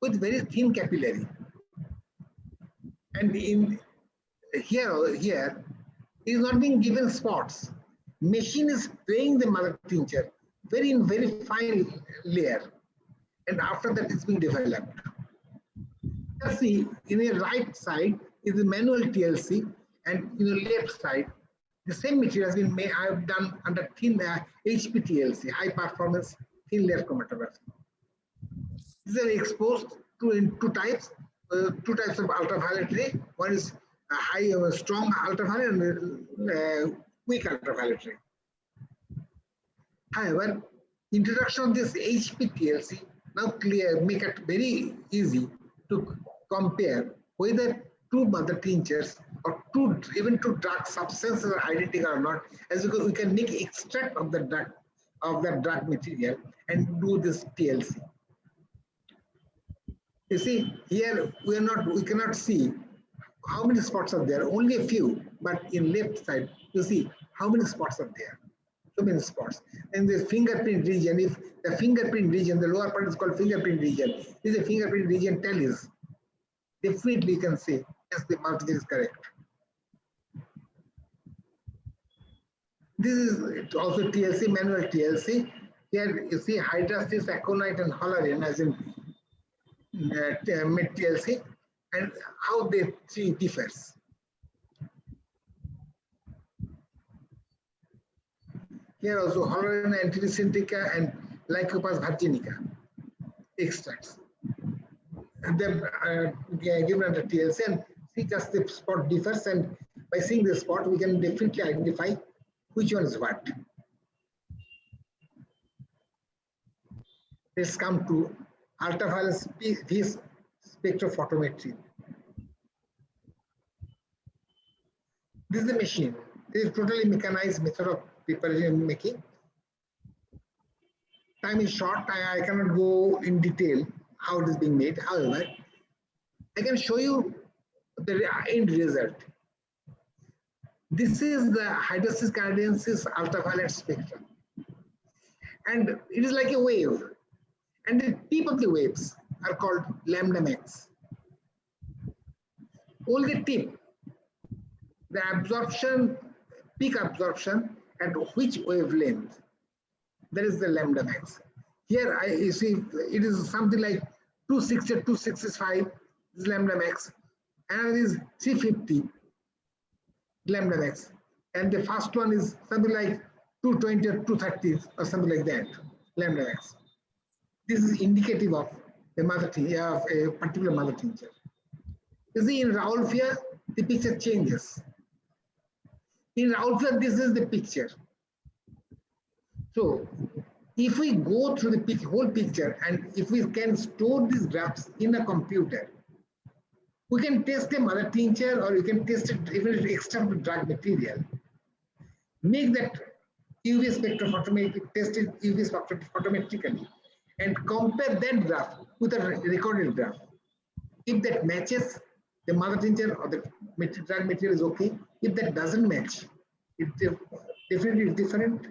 with very thin capillary. And in here is not being given spots. Machine is spraying the mother tincture very fine layer, and after that it's being developed. Let's see, in the right side is the manual TLC, and in the left side, the same material has been made. I have done under thin HPTLC, high performance thin layer chromatography. These are exposed to two types of ultraviolet ray. One is a high, strong ultraviolet and weak ultraviolet ray. However, introduction of this HPTLC now make it very easy to compare whether 2 mother tinctures or even two drug substances are identical or not, as because we can make extract of the drug material and do this TLC. You see, here we cannot see how many spots are there, only a few, but in left side, you see how many spots are there. So many spots. And the fingerprint region, if the fingerprint region, the lower part is called fingerprint region, if the fingerprint region tells, definitely you can say, yes, the marking is correct. This is also TLC, manual TLC. Here you see hydroxys, aconite, and halorine as in mid TLC, and how they see differs. Here also halorine, antilisyntica, and Lycopus virginica extracts. And then given under TLC, and see just the spot differs, and by seeing the spot, we can definitely identify which one is what. Let's come to ultraviolet spectrophotometry. This is the machine. This is totally mechanized method of preparation making. Time is short. I cannot go in detail how it is being made. However, I can show you the end result. This is the Hydroxys canadensis ultraviolet spectrum. And it is like a wave. And the tip of the waves are called lambda max. Only the tip, the absorption, peak absorption at which wavelength, that is the lambda max. Here you see it is something like 260 or 265 is lambda max, and it is 350 lambda max, and the first one is something like 220 or 230 or something like that lambda max. This is indicative of a of a particular mother tincture. You see, in Rauwolfia, the picture changes. In Rauwolfia, this is the picture. So, if we go through the whole picture, and if we can store these graphs in a computer, we can test a mother tincture, or you can test it even extract the drug material. Make that UV spectrophotometry, test it UV spectrophotometrically, and compare that graph with a recorded graph. If that matches, the mother tincture or the drug material is okay. If that doesn't match, it definitely is different.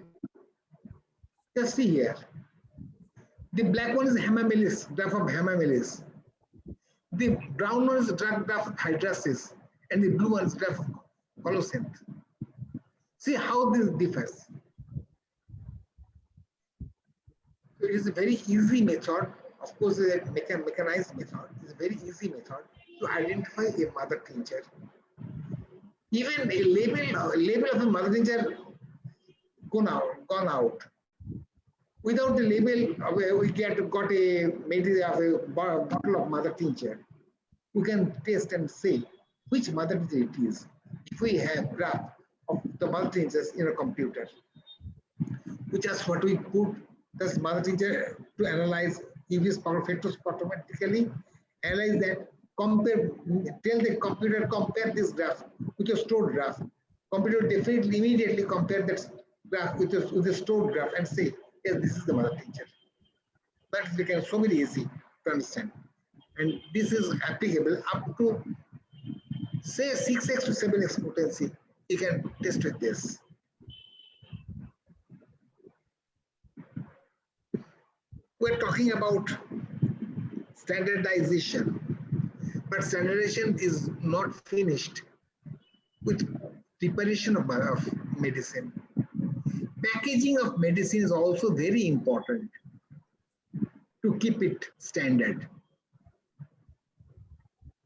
Just see here. The black one is hemamelis, graph of hemamelis. The brown one is drug graph of hydroxys, and the blue one is graph of colocynth. See how this differs. So it is a very easy method. Of course, a mechanized method. It's a very easy method to identify a mother tincture. Even a label of a mother tincture gone out. Without the label, we got a bottle of mother tincture. We can test and say which mother tincture it is. If we have graph of the mother tinctures in a computer, which is what we put this mother tincture to analyze UV spectroscopically, analyze that, compare, tell the computer compare this graph with a stored graph. Computer definitely immediately compare that graph with the stored graph and say, yes, this is the mother tincture. That becomes so very easy to understand. And this is applicable up to say 6x to 7x potency. You can test with this. We're talking about standardization, but standardization is not finished with preparation of medicine. Packaging of medicine is also very important to keep it standard.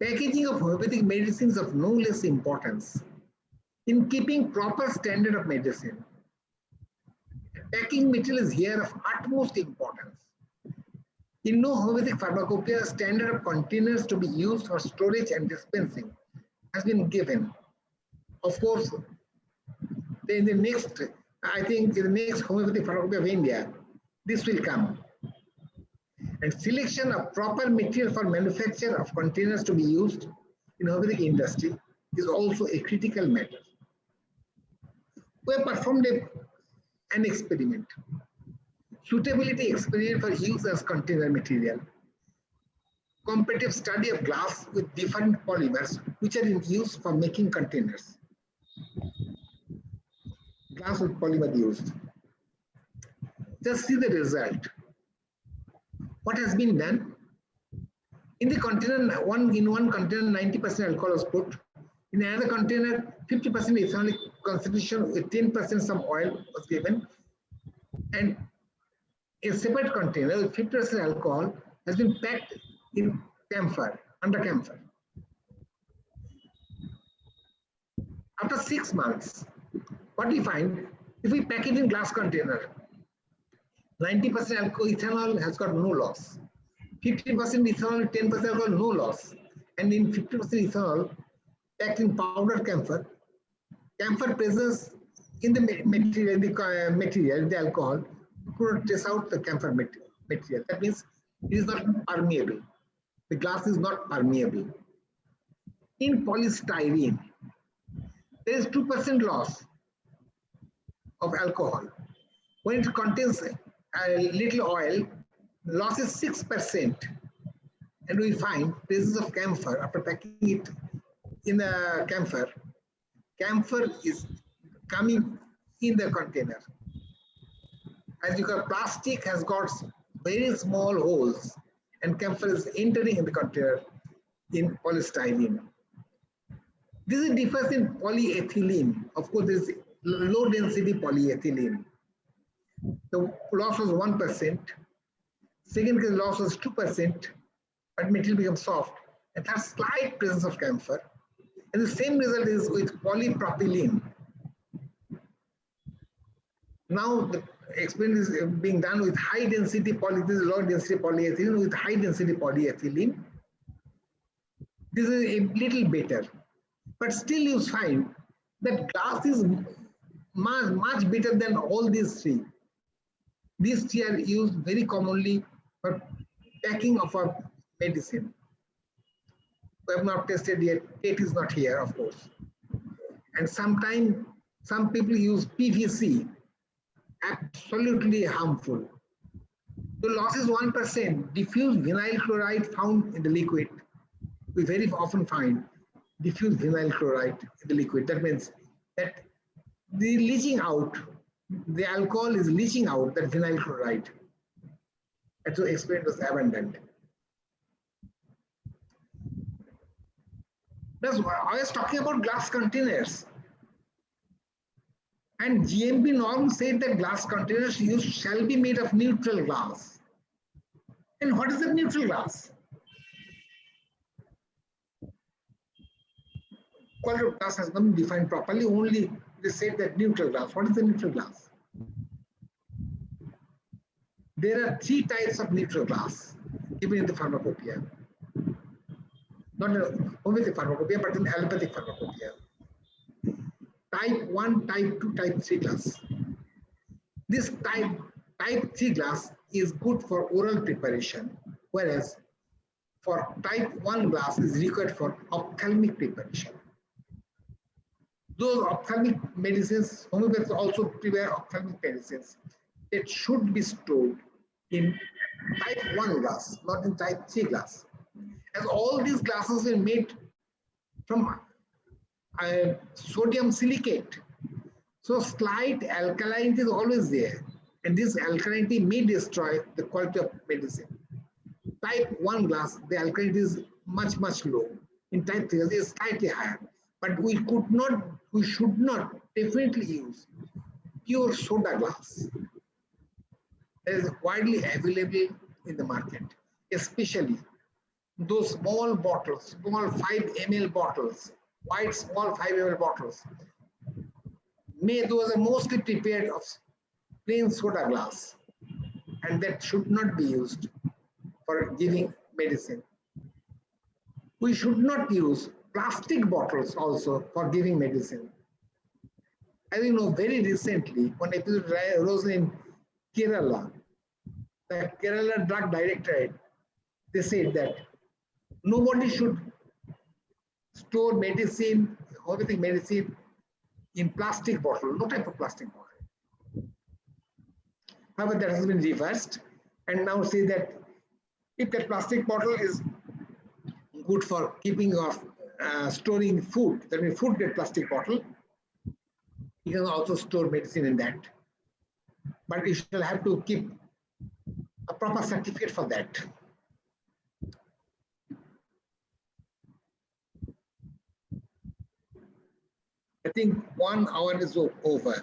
Packaging of homeopathic medicine is of no less importance in keeping proper standard of medicine. Packing material is here of utmost importance. In no homeopathic pharmacopoeia, standard of containers to be used for storage and dispensing has been given. Of course, in the next, I think in the next homeopathic pharmacopoeia of India, this will come. And selection of proper material for manufacture of containers to be used in homeopathic industry is also a critical matter. We have performed an experiment. Suitability experiment for use as container material. Comparative study of glass with different polymers which are in use for making containers. Glass with polymer used. Just see the result. What has been done? In the container, in one container, 90% alcohol was put. In another container, 50% ethanolic concentration with 10% some oil was given. And a separate container with 50% alcohol has been packed in camphor, under camphor. After 6 months, what we find, if we pack it in glass container, 90% alcohol ethanol has got no loss. 50% ethanol, 10% alcohol, no loss. And in 50% ethanol, packed in powdered camphor, camphor presence in the material, the alcohol, you could not trace out the camphor material. That means it is not permeable. The glass is not permeable. In polystyrene, there is 2% loss of alcohol. When it contains a little oil, loss is 6%. And we find presence of camphor after packing it in the camphor. Camphor is coming in the container. As you can, plastic has got very small holes and camphor is entering in the container in polystyrene. This is difference in polyethylene. Of course, there is low density polyethylene. The loss was 1%. Second case loss was 2%, but material becomes soft. It has slight presence of camphor. And the same result is with polypropylene. Now the experiment is being done with high density low density polyethylene with high density polyethylene. This is a little better, but still you find that glass is much better than all these three. These three are used very commonly for packing of a medicine. We have not tested yet. It is not here, of course. And sometimes some people use PVC. Absolutely harmful. The loss is 1%. Diffuse vinyl chloride found in the liquid. We very often find diffuse vinyl chloride in the liquid. That means that the leaching out, the alcohol is leaching out that vinyl chloride. And so experiment was abandoned. That's why I was talking about glass containers. And GMP norms say that glass containers used shall be made of neutral glass. And what is the neutral glass? Quality of glass has not been defined properly, only they said that neutral glass. What is the neutral glass? There are 3 types of neutral glass given in the pharmacopoeia. Not in homeopathic pharmacopoeia, but in allopathic pharmacopoeia. Type 1, type 2, type 3 glass. This type 3 glass is good for oral preparation, whereas for type 1 glass is required for ophthalmic preparation. Those ophthalmic medicines, homeopaths also prepare ophthalmic medicines that should be stored in type 1 glass, not in type 3 glass. As all these glasses were made from sodium silicate, so slight alkalinity is always there, and this alkalinity may destroy the quality of medicine. Type 1 glass, the alkalinity is much low. In type 3 it is slightly higher, but we should not definitely use pure soda glass. That is widely available in the market, especially those small bottles, small 5 ml bottles, white small 5 ml bottles. Those are mostly prepared of plain soda glass, and that should not be used for giving medicine. We should not use plastic bottles also for giving medicine. As you know, very recently, one episode arose in Kerala, the Kerala Drug Directorate, they said that nobody should store medicine, homeopathic medicine, in plastic bottle, no type of plastic bottle. However, that has been reversed, and now say that if that plastic bottle is good for keeping of storing food, that means food get plastic bottle, you can also store medicine in that. But you shall have to keep a proper certificate for that. I think 1 hour is over.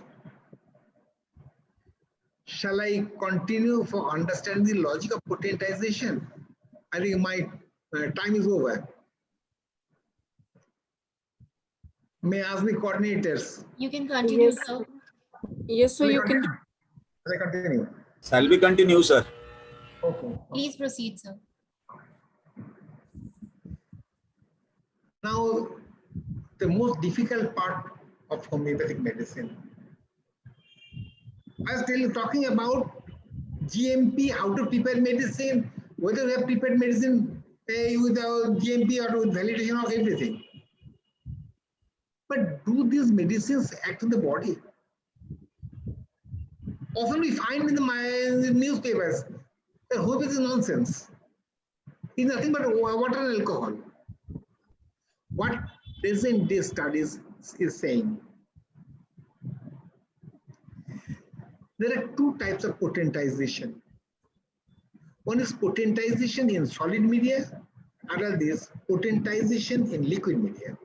Shall I continue for understanding the logic of potentization? I think my time is over. May I ask the coordinators? You can continue, Yes. sir. Yes, so you can. Shall I continue? Shall we continue, sir? Okay. Please proceed, sir. Now, the most difficult part of homeopathic medicine. I was talking about GMP, how to prepare medicine, whether we have prepared medicine with GMP or with validation of everything. But do these medicines act in the body? Often we find in the newspapers that homeopathy is nonsense. It's nothing but water and alcohol. What present day studies is saying, there are 2 types of potentization. One is potentization in solid media, other is potentization in liquid media.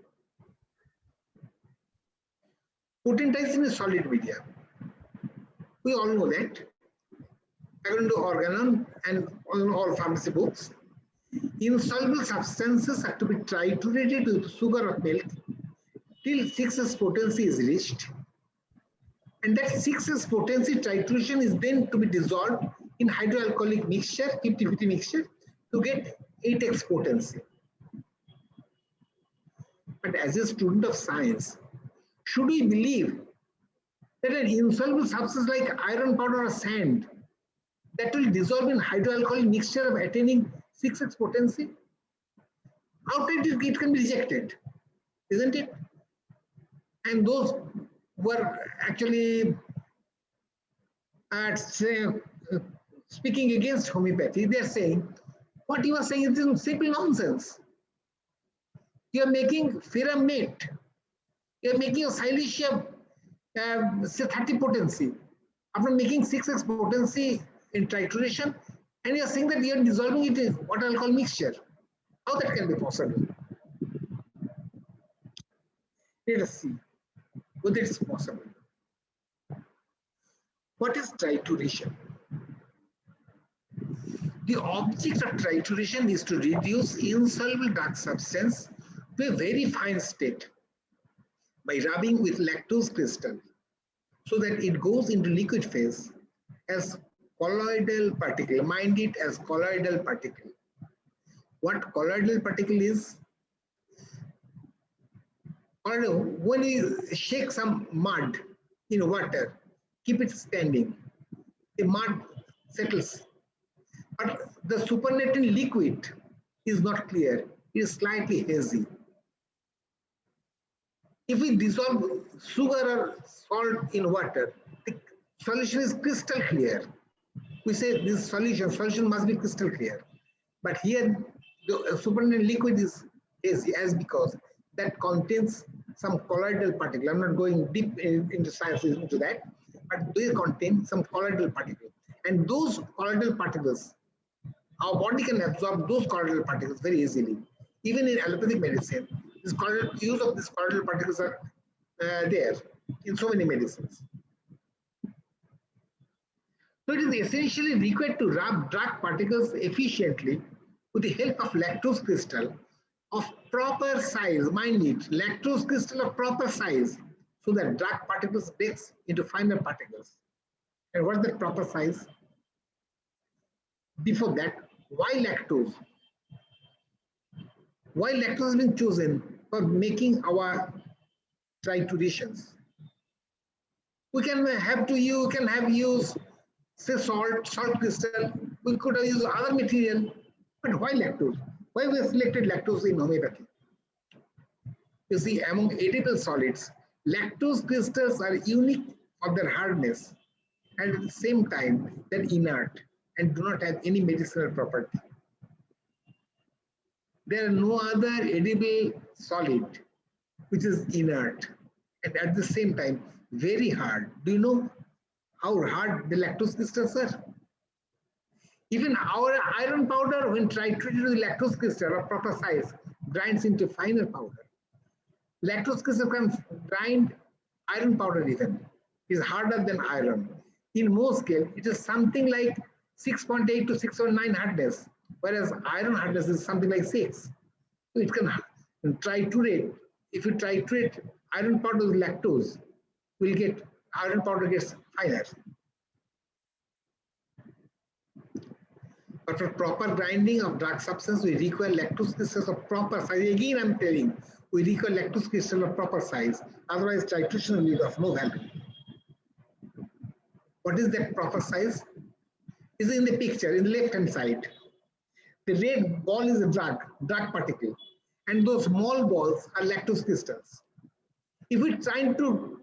Potentization in solid media. We all know that. According to Organon and all pharmacy books, insoluble substances are to be triturated with sugar or milk till 6s potency is reached. And that 6s potency trituration is then to be dissolved in hydroalcoholic mixture, 50-50 mixture, to get 8x potency. But as a student of science, should we believe that an insoluble substance like iron powder or sand that will dissolve in hydroalcoholic mixture of attaining 6x potency? Outright it can be rejected, isn't it? And those were actually speaking against homeopathy. They are saying, what you are saying is simple nonsense. You are making ferromate. You are making a silicea, say 30 potency. After making 6x potency in trituration, and you are saying that you are dissolving it in what I'll call mixture. How that can be possible? Let us see whether it's possible. What is trituration? The object of trituration is to reduce insoluble drug substance to a very fine state by rubbing with lactose crystal so that it goes into liquid phase as colloidal particle. Mind it as colloidal particle. What colloidal particle is? When you shake some mud in water, keep it standing, the mud settles. But the supernatant liquid is not clear, it is slightly hazy. If we dissolve sugar or salt in water, the solution is crystal clear. We say this solution must be crystal clear. But here the supernatant liquid is hazy as because that contains some colloidal particle. I'm not going deep into science into that, but they contain some colloidal particle. And those colloidal particles, our body can absorb those colloidal particles very easily. Even in allopathic medicine, use of these colloidal particles are there in so many medicines. So it is essentially required to rub drug particles efficiently with the help of lactose crystal of proper size. Mind it, lactose crystal of proper size, so that drug particles breaks into finer particles. And what's the proper size? Before that, why lactose? Why lactose has been chosen for making our triturations? We can have used say salt crystal. We could have used other material, but why lactose? Why we have selected lactose in homeopathy? You see, among edible solids, lactose crystals are unique of their hardness and at the same time they're inert and do not have any medicinal property. There are no other edible solid which is inert and at the same time very hard. Do you know how hard the lactose crystals are? Even our iron powder, when triturated with lactose crystal of proper size, grinds into finer powder. Lactose crystal can grind iron powder even. It is harder than iron. In Mohs scale, it is something like 6.8 to 6.9 hardness, whereas iron hardness is something like 6. So it can triturate. If you triturate iron powder with lactose, we'll get iron powder gets finer. But for proper grinding of drug substance, we require lactose crystals of proper size. Again, I'm telling, we require lactose crystal of proper size. Otherwise, trituration will be of no value. What is that proper size? Is in the picture, in the left-hand side. The red ball is a drug particle, and those small balls are lactose crystals. If we're trying to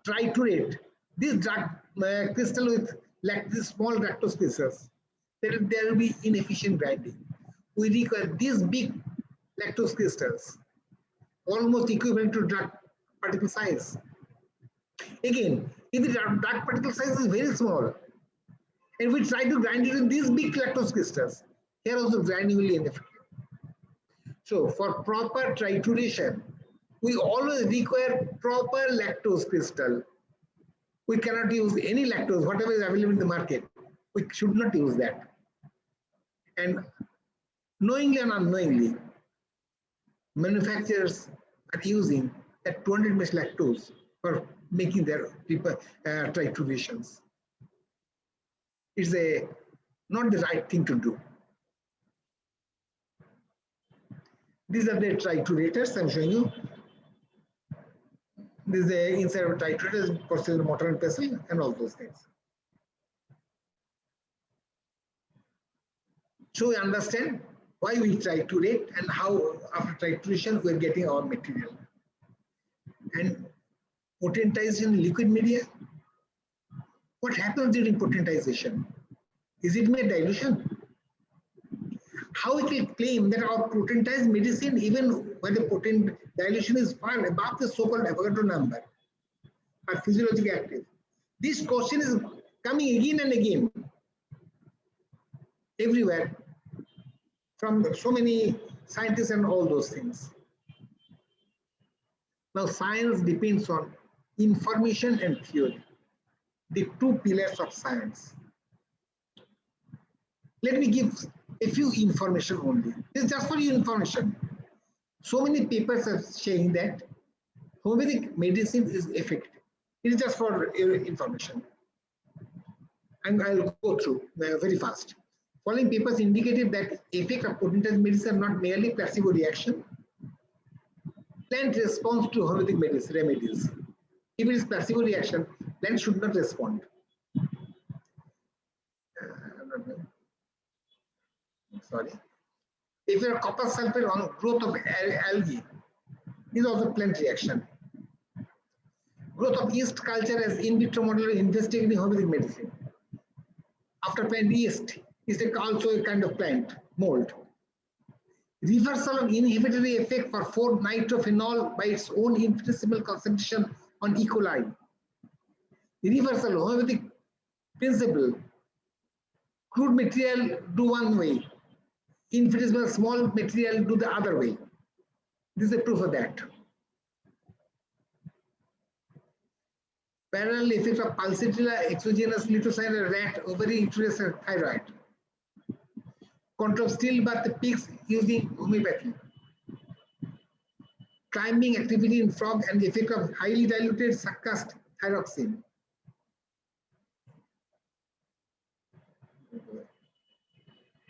triturate this drug crystal with these small lactose crystals, there will be inefficient grinding. We require these big lactose crystals, almost equivalent to drug particle size. Again, if the drug particle size is very small, and we try to grind it with these big lactose crystals, here also grinding will be ineffective. So for proper trituration, we always require proper lactose crystal. We cannot use any lactose, whatever is available in the market. We should not use that. And knowingly and unknowingly, manufacturers are using that 200 mesh lactose for making their triturations. It's not the right thing to do. These are the triturators I'm showing you. This is the inside of triturators, procedure, mortar and pestle, and all those things. So we understand why we triturate and how after trituration we're getting our material. And potentization in liquid media. What happens during potentization? Is it made dilution? How we can claim that our potentized medicine, even when the potent dilution is far above the so-called Avogadro number, are physiologically active? This question is coming again and again, everywhere, from so many scientists and all those things. Now, science depends on information and theory. the two pillars of science. Let me give a few information only. This is just for your information. So many papers are saying that homeopathic medicine is effective. It is just for your information. And I'll go through very fast. Following papers indicated that effect of potentized medicine are not merely placebo reaction. Plant response to homeopathic medicine remedies. If it is placebo reaction, plant should not respond. Sorry. If you have copper sulfate on growth of algae, this is also plant reaction. Growth of yeast culture as in vitro model investigating homeopathic medicine. After plant yeast is also a kind of plant mold. Reversal of inhibitory effect for 4-nitrophenol by its own infinitesimal concentration on E. coli. Reversal homeopathic principle. Crude material do one way, infinitesimal small material do the other way. This is a proof of that. Parallel effect of pulsatilla, exogenous leukocyte, rat, ovary, uterus, and thyroid. Control of stillbirth pigs using homeopathy. Climbing activity in frog and the effect of highly diluted succused thyroxine.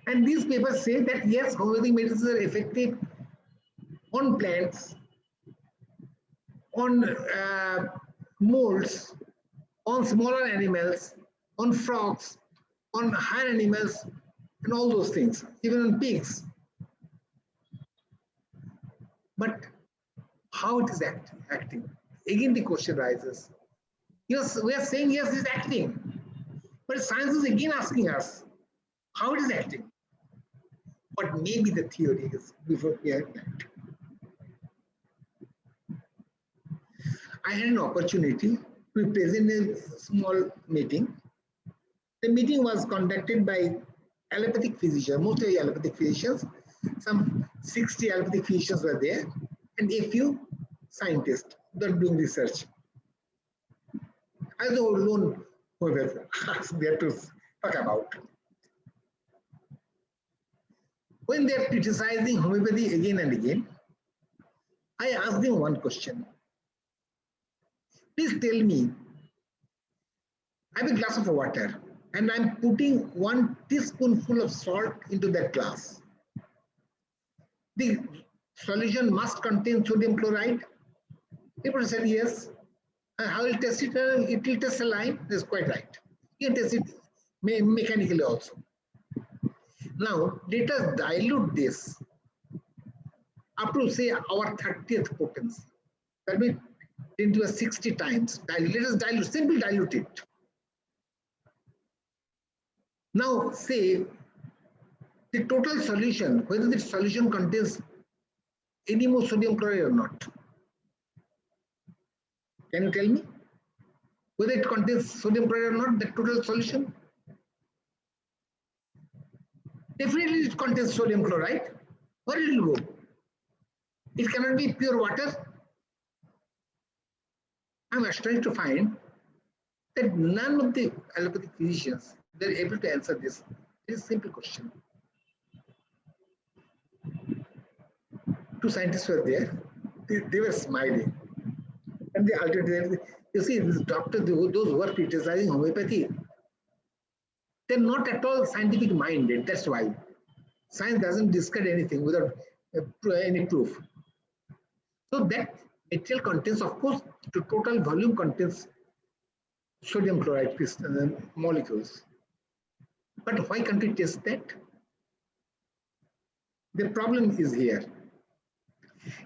And these papers say that yes, homeopathic medicines are effective on plants, on molds, on smaller animals, on frogs, on higher animals, and all those things, even on pigs. But how it is acting? Again, the question rises. Yes, we are saying yes, it's acting. But science is again asking us how it is acting. What may be the theory is before we have that. I had an opportunity to present a small meeting. The meeting was conducted by allopathic physicians, mostly allopathic physicians. Some 60 allopathic physicians were there, and a few scientists that are doing research. I was the lone who was there to talk about. When they are criticizing homeopathy again and again, I asked them one question. Please tell me, I have a glass of water and I'm putting 1 teaspoonful of salt into that glass. The solution must contain sodium chloride. People said yes. How will test it? It will test a line. That's quite right. You can test it mechanically also. Now, let us dilute this up to say our 30th potency. That means 10 to the 60 times. Let us dilute, simply dilute it. Now, say the total solution, whether the solution contains any more sodium chloride or not. Can you tell me whether it contains sodium chloride or not, the total solution? Definitely it contains sodium chloride. Where it will go? It cannot be pure water. I'm astonished to find that none of the allopathic physicians are able to answer this. It is a simple question. 2 scientists were there. They were smiling. And they alternated. You see, this doctor, those who are criticizing homeopathy, they're not at all scientific minded. That's why. Science doesn't discard anything without any proof. So that material contains, of course, the total volume contains sodium chloride molecules. But why can't we test that? The problem is here.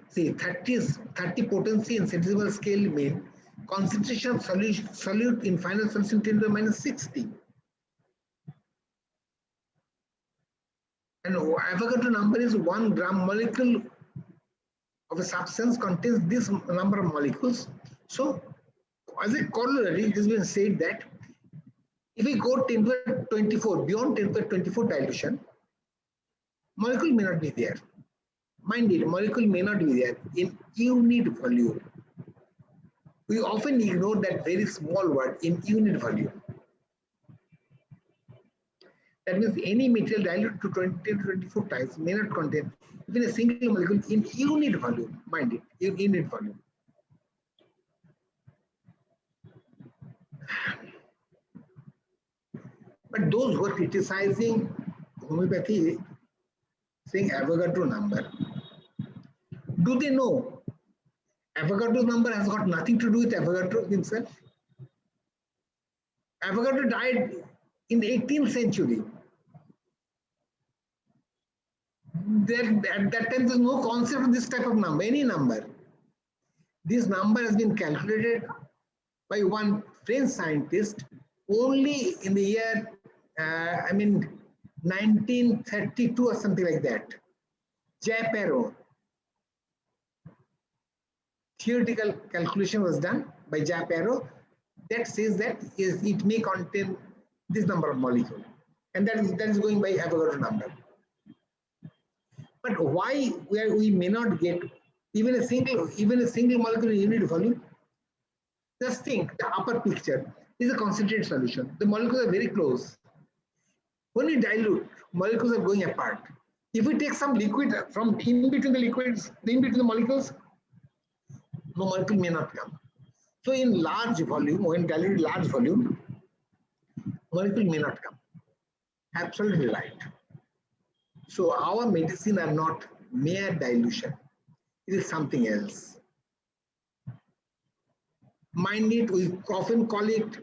See, 30 potency and centesimal scale mean concentration of solute in final solution 10 to the minus 60. And Avogadro number is 1 gram molecule of a substance contains this number of molecules. So, as a corollary, it has been said that if we go 10 to the 24, beyond 10 to the 24 dilution, molecule may not be there. Mind it, molecule may not be there in unit volume. We often ignore that very small word in unit volume. That means any material diluted to 20 to 24 times may not contain even a single molecule in unit volume. Mind it, in unit volume. But those who are criticizing homeopathy, saying Avogadro number, do they know Avogadro number has got nothing to do with Avogadro himself? Avogadro died in the 18th century. At that time, there's no concept of this type of number, any number. This number has been calculated by one French scientist only in the year, 1932 or something like that. Japero. Theoretical calculation was done by Japero that says that it may contain this number of molecules, and that is going by Avogadro number. But why we may not get even a single molecule in unit volume? Just think, the upper picture is a concentrated solution. The molecules are very close. When we dilute, molecules are going apart. If we take some liquid from in between the liquids, in between the molecules, no molecule may not come. So in large volume, when diluted large volume, molecule may not come. Absolutely right. So our medicine are not mere dilution. It is something else. Mind it, we often call it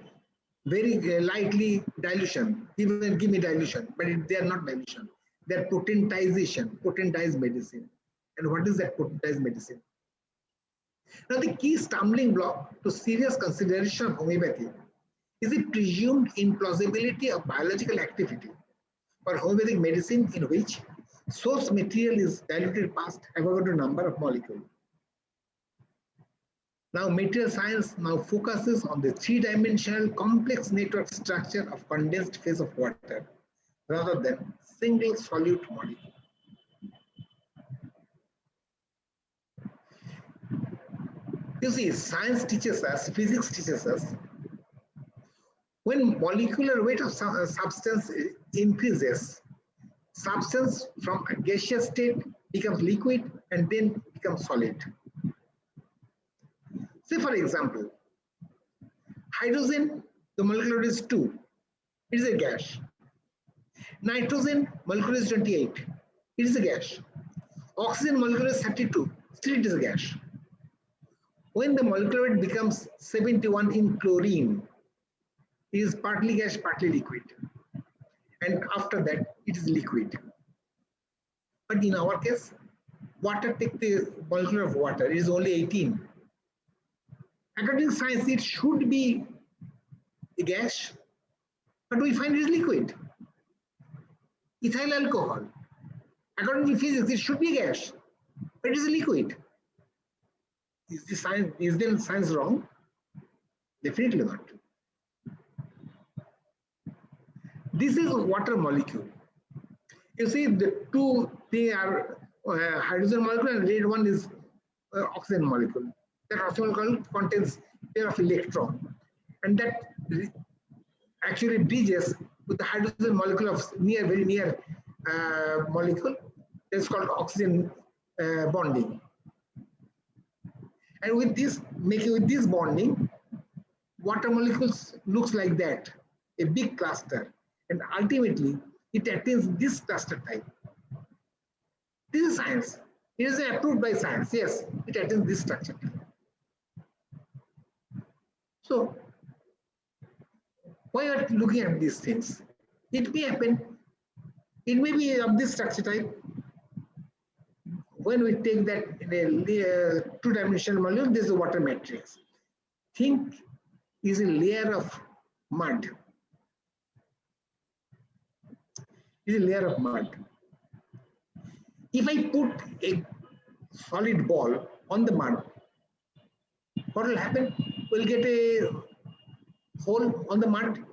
very lightly dilution, even give me dilution, but they are not dilution. They are potentization, potentized medicine. And what is that potentized medicine? Now the key stumbling block to serious consideration of homeopathy is the presumed implausibility of biological activity for homeopathic medicine in which source material is diluted past Avogadro number of molecules. Now material science now focuses on the three-dimensional complex network structure of condensed phase of water rather than single solute molecule. You see, science teaches us, physics teaches us, when molecular weight of substance increases, substance from a gaseous state becomes liquid and then becomes solid. Say for example, hydrogen, the molecular weight is 2, it is a gas. Nitrogen, molecular weight is 28, it is a gas. Oxygen, molecular weight is 32, still it is a gas. When the molecular weight becomes 71 in chlorine, it is partly gas, partly liquid. And after that, it is liquid. But in our case, water, take the molecular of water, it is only 18. According to science, it should be a gas, but we find it is liquid. Ethyl alcohol. According to physics, it should be a gas, but it is a liquid. Is then science wrong? Definitely not. This is a water molecule. You see, the two, they are hydrogen molecule and red one is oxygen molecule. That oxygen molecule contains pair of electron, and that actually bridges with the hydrogen molecule of very near molecule. That's called oxygen bonding. And with this bonding, water molecules looks like that, a big cluster, and ultimately it attains this cluster type. This is science. It is approved by science. Yes, it attains this structure type. So why are you looking at these things? It may happen. It may be of this structure type. When we take that in a two-dimensional molecule, this is a water matrix. Think is a layer of mud. Is a layer of mud. If I put a solid ball on the mud, what will happen? We'll get a hole on the mud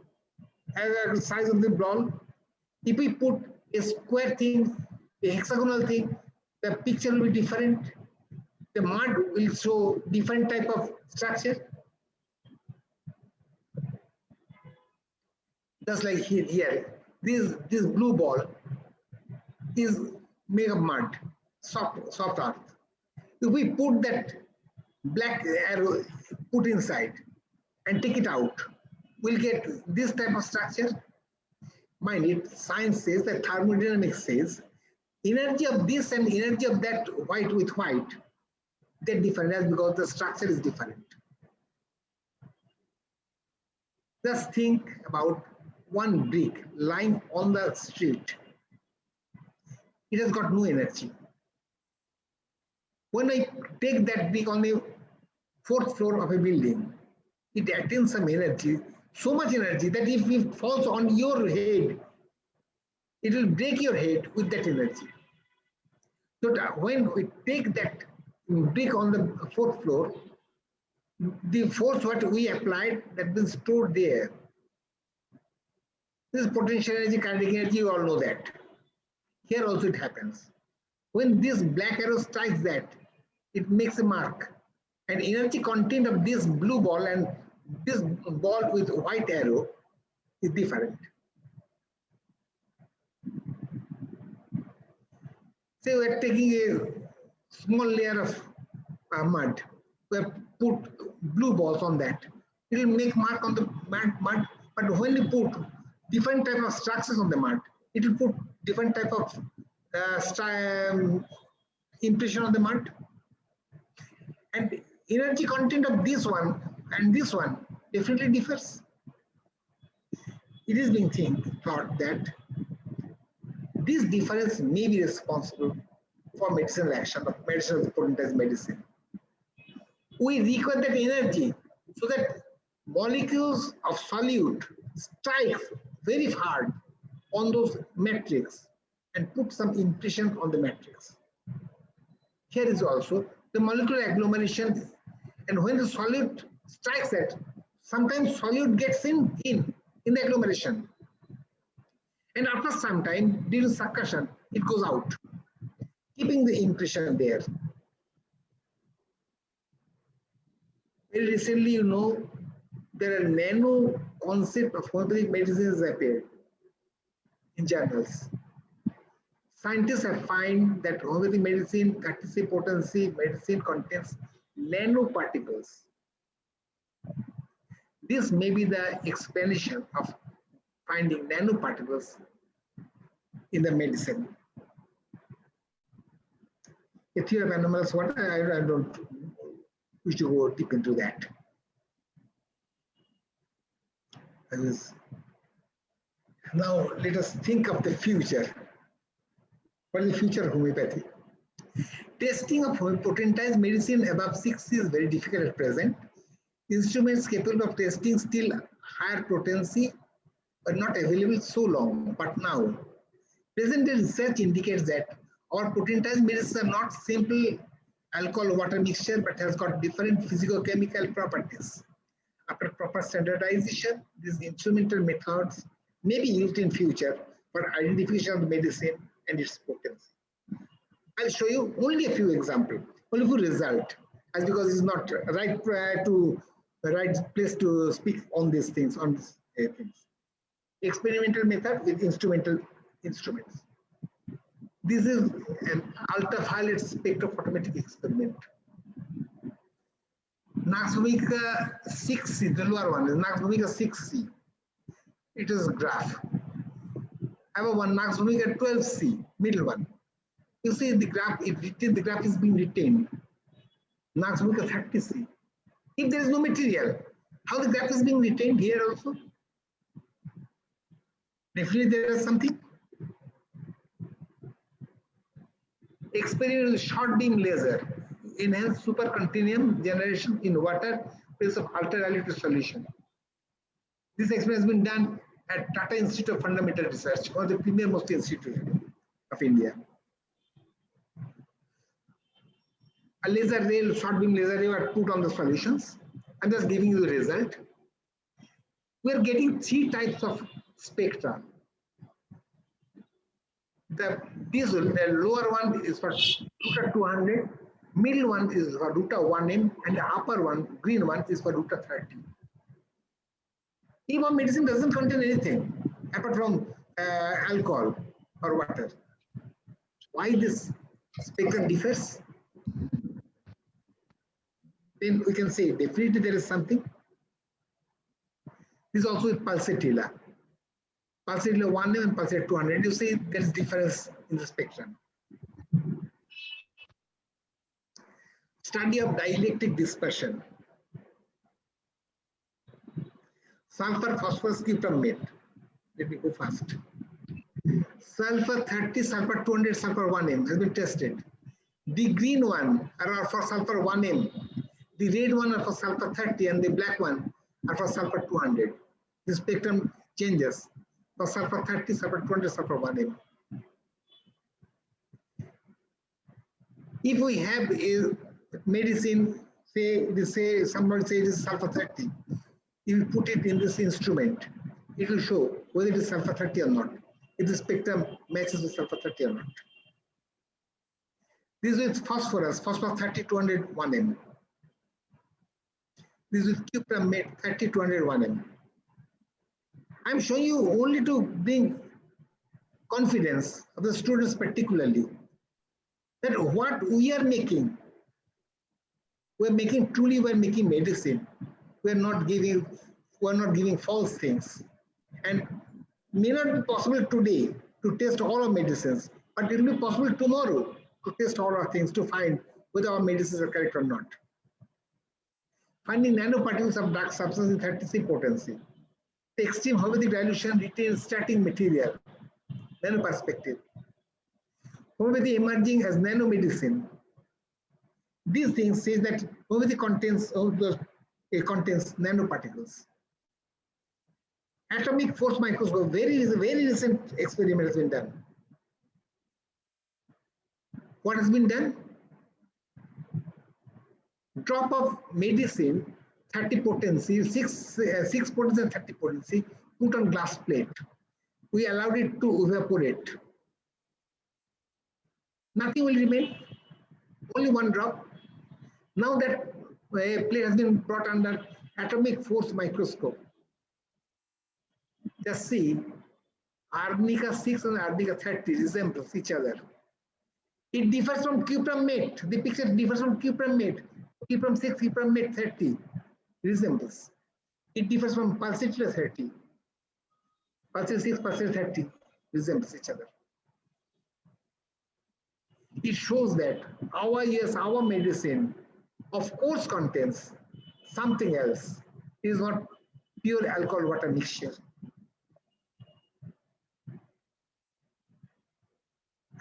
as the size of the ball. If we put a square thing, a hexagonal thing, the picture will be different. The mud will show different type of structure. Just like here, this blue ball is made of mud, soft earth. If we put that black arrow put inside and take it out, we'll get this type of structure. Mind it, science says that thermodynamics says energy of this and energy of that white with white, they're different because the structure is different. Just think about one brick lying on the street. It has got no energy. When I take that brick on the 4th floor of a building, it attains some energy, so much energy that if it falls on your head, it will break your head with that energy. So when we take that brick on the 4th floor, the force what we applied that been stored there. This potential energy, kinetic energy, you all know that. Here also it happens. When this black arrow strikes that, it makes a mark. And energy content of this blue ball and this ball with white arrow is different. Say we are taking a small layer of mud. We have put blue balls on that. It will make mark on the mud. But when you put different type of structures on the mud, it will put different type of impression on the mud. And energy content of this one and this one definitely differs. It is being thought that this difference may be responsible for medicinal action of medicine of potentized medicine. We require that energy so that molecules of solute strike very hard on those matrix and put some impression on the matrix. Here is also the molecular agglomeration, and when the solute strikes it, sometimes solute gets in the agglomeration. And after some time, during succussion, it goes out, keeping the impression there. Very recently, you know, there are nano concept of homeopathic medicines appeared in journals. Scientists have found that homeopathic medicine, courtesy potency medicine contains nanoparticles. This may be the explanation of finding nanoparticles in the medicine. A theory of anomalous, what I don't wish to go deep into that. Now let us think of the future. What is the future of homeopathy? Testing of potentized medicine above 6 is very difficult at present. Instruments capable of testing still higher potency are not available so long, but now. Present day research indicates that our potentized medicines are not simple alcohol-water mixture, but has got different physicochemical properties. After proper standardization, these instrumental methods may be used in future for identification of the medicine and its potency. I'll show you only a few examples, only few results, as because it's not right place to speak on these things, on these things. Experimental method with instrumental instruments. This is an ultraviolet spectrophotometric experiment. Nux vomica 6C, the lower one is Nux vomica 6C. It is a graph. I have one Nux vomica 12C, middle one. You see the graph, the graph is being retained. Nux vomica 30C. If there is no material, how the graph is being retained here also? Definitely there is something. Experiment with short beam laser, enhanced supercontinuum generation in water place of ultraviolet solution. This experiment has been done at Tata Institute of Fundamental Research, one of the premier most institute of India. A laser ray, short beam laser ray were put on the solutions. I'm just giving you the result. We are getting 3 types of spectra. The lower one is for root 200, middle one is for root 1M, and the upper one, green one, is for root 30. E-bomb medicine doesn't contain anything. apart from alcohol or water. Why this spectrum differs? Then we can say definitely there is something. This is also with pulsatilla. Pulsatilla 1M and pulsatilla 200. You see there is difference in the spectrum. Study of dielectric dispersion. Sulfur, phosphorus, cuprum mate. Let me go fast. Sulfur 30, sulfur 200, sulfur 1M has been tested. The green one are for sulfur 1M. The red one are for sulfur 30 and the black one are for sulfur 200. The spectrum changes for sulfur 30, sulfur 200, sulfur 1M. If we have a medicine, say somebody says it is sulfur 30, if you put it in this instrument, it will show whether it is sulfur 30 or not, if the spectrum matches with sulfur 30 or not. This is phosphorus 30, 200, 1M. This is cuprum mate 30, 200, 1M. I'm showing you only to bring confidence of the students particularly that what we are making, we're making medicine. We're not giving false things. And may not be possible today to test all our medicines, but it will be possible tomorrow to test all our things to find whether our medicines are correct or not. Finding nanoparticles of dark substance in 30C potency. The extreme homeopathic dilution retains static material, nano perspective. Homeopathy emerging as nanomedicine. These things say that homeopathy contains nanoparticles. Atomic force microscope, very recent experiment has been done. What has been done? Drop of medicine, 30 potency, 6 potency and 30 potency, put on glass plate. We allowed it to evaporate. Nothing will remain, only one drop. Now that plate has been brought under atomic force microscope. Just see, arnica 6 and arnica 30 resembles each other. It differs from cuprum mate. The picture differs from cuprum mate. Cuprum 6, cuprum mate 30 resembles. It differs from pulsatilla 30. Pulsatilla 6, pulsatilla 30 resembles each other. It shows that our medicine of course contains something else. It is not pure alcohol water mixture.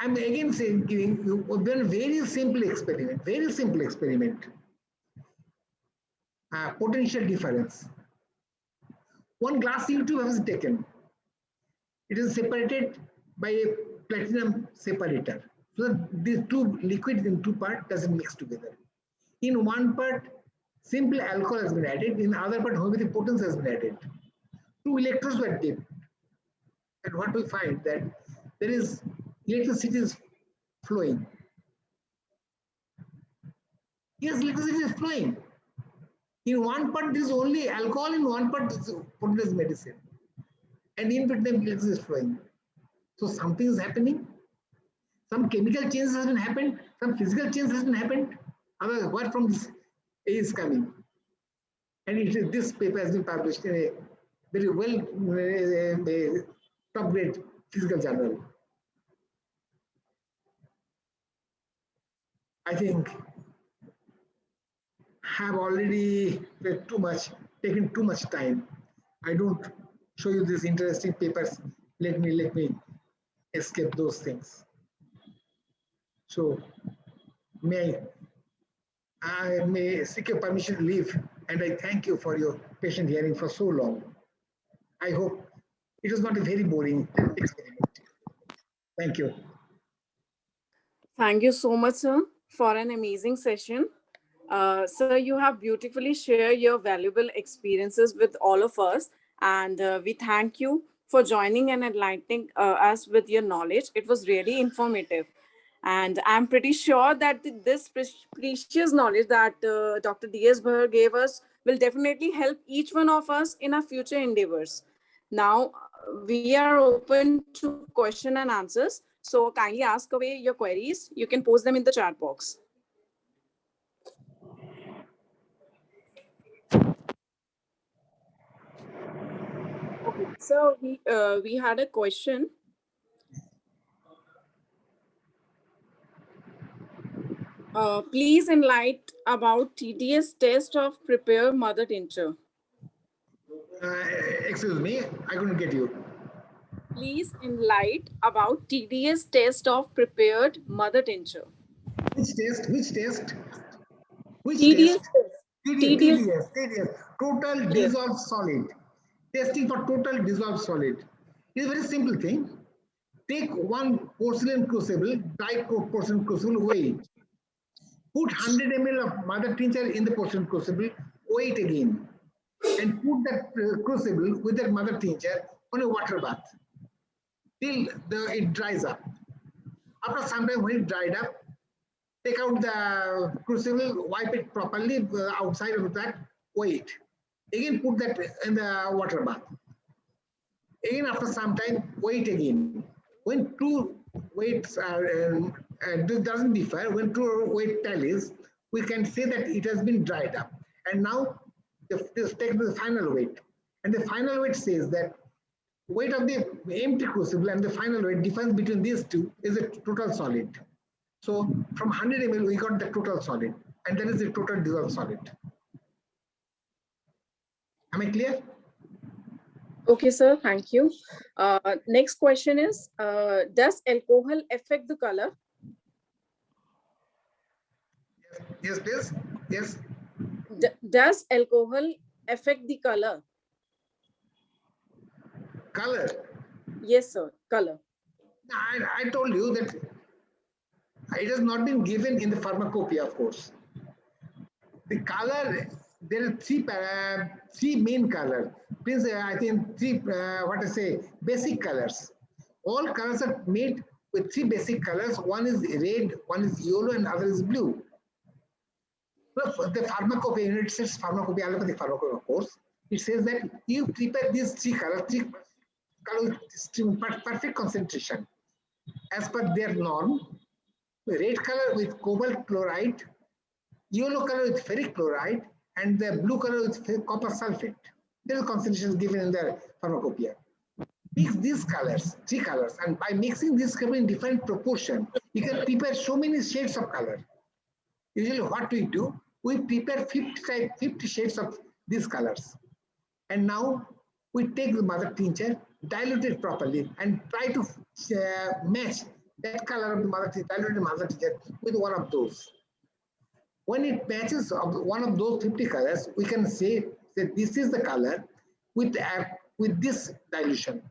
I'm again saying, giving you a very simple experiment, potential difference. One glass tube was taken. It is separated by a platinum separator. So that these two liquid in two parts doesn't mix together. In one part, simple alcohol has been added. In the other part, homeopathic potency has been added. 2 electrodes were dipped. And what we find that there is electricity is flowing. Yes, electricity is flowing. In one part, there is only alcohol, in one part, is potent medicine. And in between, electricity is flowing. So something is happening. Some chemical changes has been happened, some physical changes has been happened. Otherwise, what from this is coming? And this paper has been published in a very well top grade physical journal. I think have already read too much, taken too much time. I don't show you these interesting papers. Let me escape those things. So I may seek your permission to leave, and I thank you for your patient hearing for so long. I hope it was not a very boring experiment. Thank you. Thank you so much, sir, for an amazing session. Sir, you have beautifully shared your valuable experiences with all of us, and we thank you for joining and enlightening us with your knowledge. It was really informative. And I'm pretty sure that this precious knowledge that Dr. D.S. Bhar gave us will definitely help each one of us in our future endeavors. Now we are open to question and answers. So kindly ask away your queries. You can post them in the chat box. Okay, so we had a question. Please enlighten about TDS test of prepare mother tincture. Excuse me, I couldn't get you. Please enlighten about TDS test of prepared mother tincture. Which test? Which test? Which TDS test? test. TDS. Total Yes. dissolved solid. Testing for total dissolved solid. It's a very simple thing. Take one porcelain crucible, dry porcelain crucible, weigh it. Put 100 ml of mother tincture in the porcelain crucible, weigh it again. And put that crucible with that mother tincture on a water bath till it dries up. After some time, when it dried up, take out the crucible, wipe it properly outside of that, weigh it. Again, put that in the water bath. Again, after some time, weigh it again. When two weights are, this doesn't differ, when two weight tallies, we can say that it has been dried up. And now, let's take the final weight. And the final weight says that weight of the empty crucible and the final weight, difference between these two is a total solid. So from 100 ml, we got the total solid, and that is the total dissolved solid. Am I clear? Okay, sir. Thank you. Next question is, does alcohol affect the color? Yes, please. Yes. Does alcohol affect the color? Color. Yes, sir. Color. I told you that it has not been given in the pharmacopoeia, of course. The color, there are three main colors. Please, I think three, basic colors. All colors are made with three basic colors. One is red, one is yellow, and other is blue. So the pharmacopoeia, it says pharmacopoeia, allopathic pharmacopoeia, of course. It says that you prepare these three colors with perfect concentration as per their norm. Red color with cobalt chloride, yellow color with ferric chloride, and the blue color with copper sulfate. There is concentration given in the pharmacopoeia. Mix these colors, three colors, and by mixing these in different proportion, you can prepare so many shades of color. Usually what we do, we prepare 50 shades of these colors. And now we take the mother tincture, dilute it properly, and try to match that color of the mother tincture, diluted mother tincture with one of those. When it matches one of those 50 colors, we can say that this is the color with this dilution.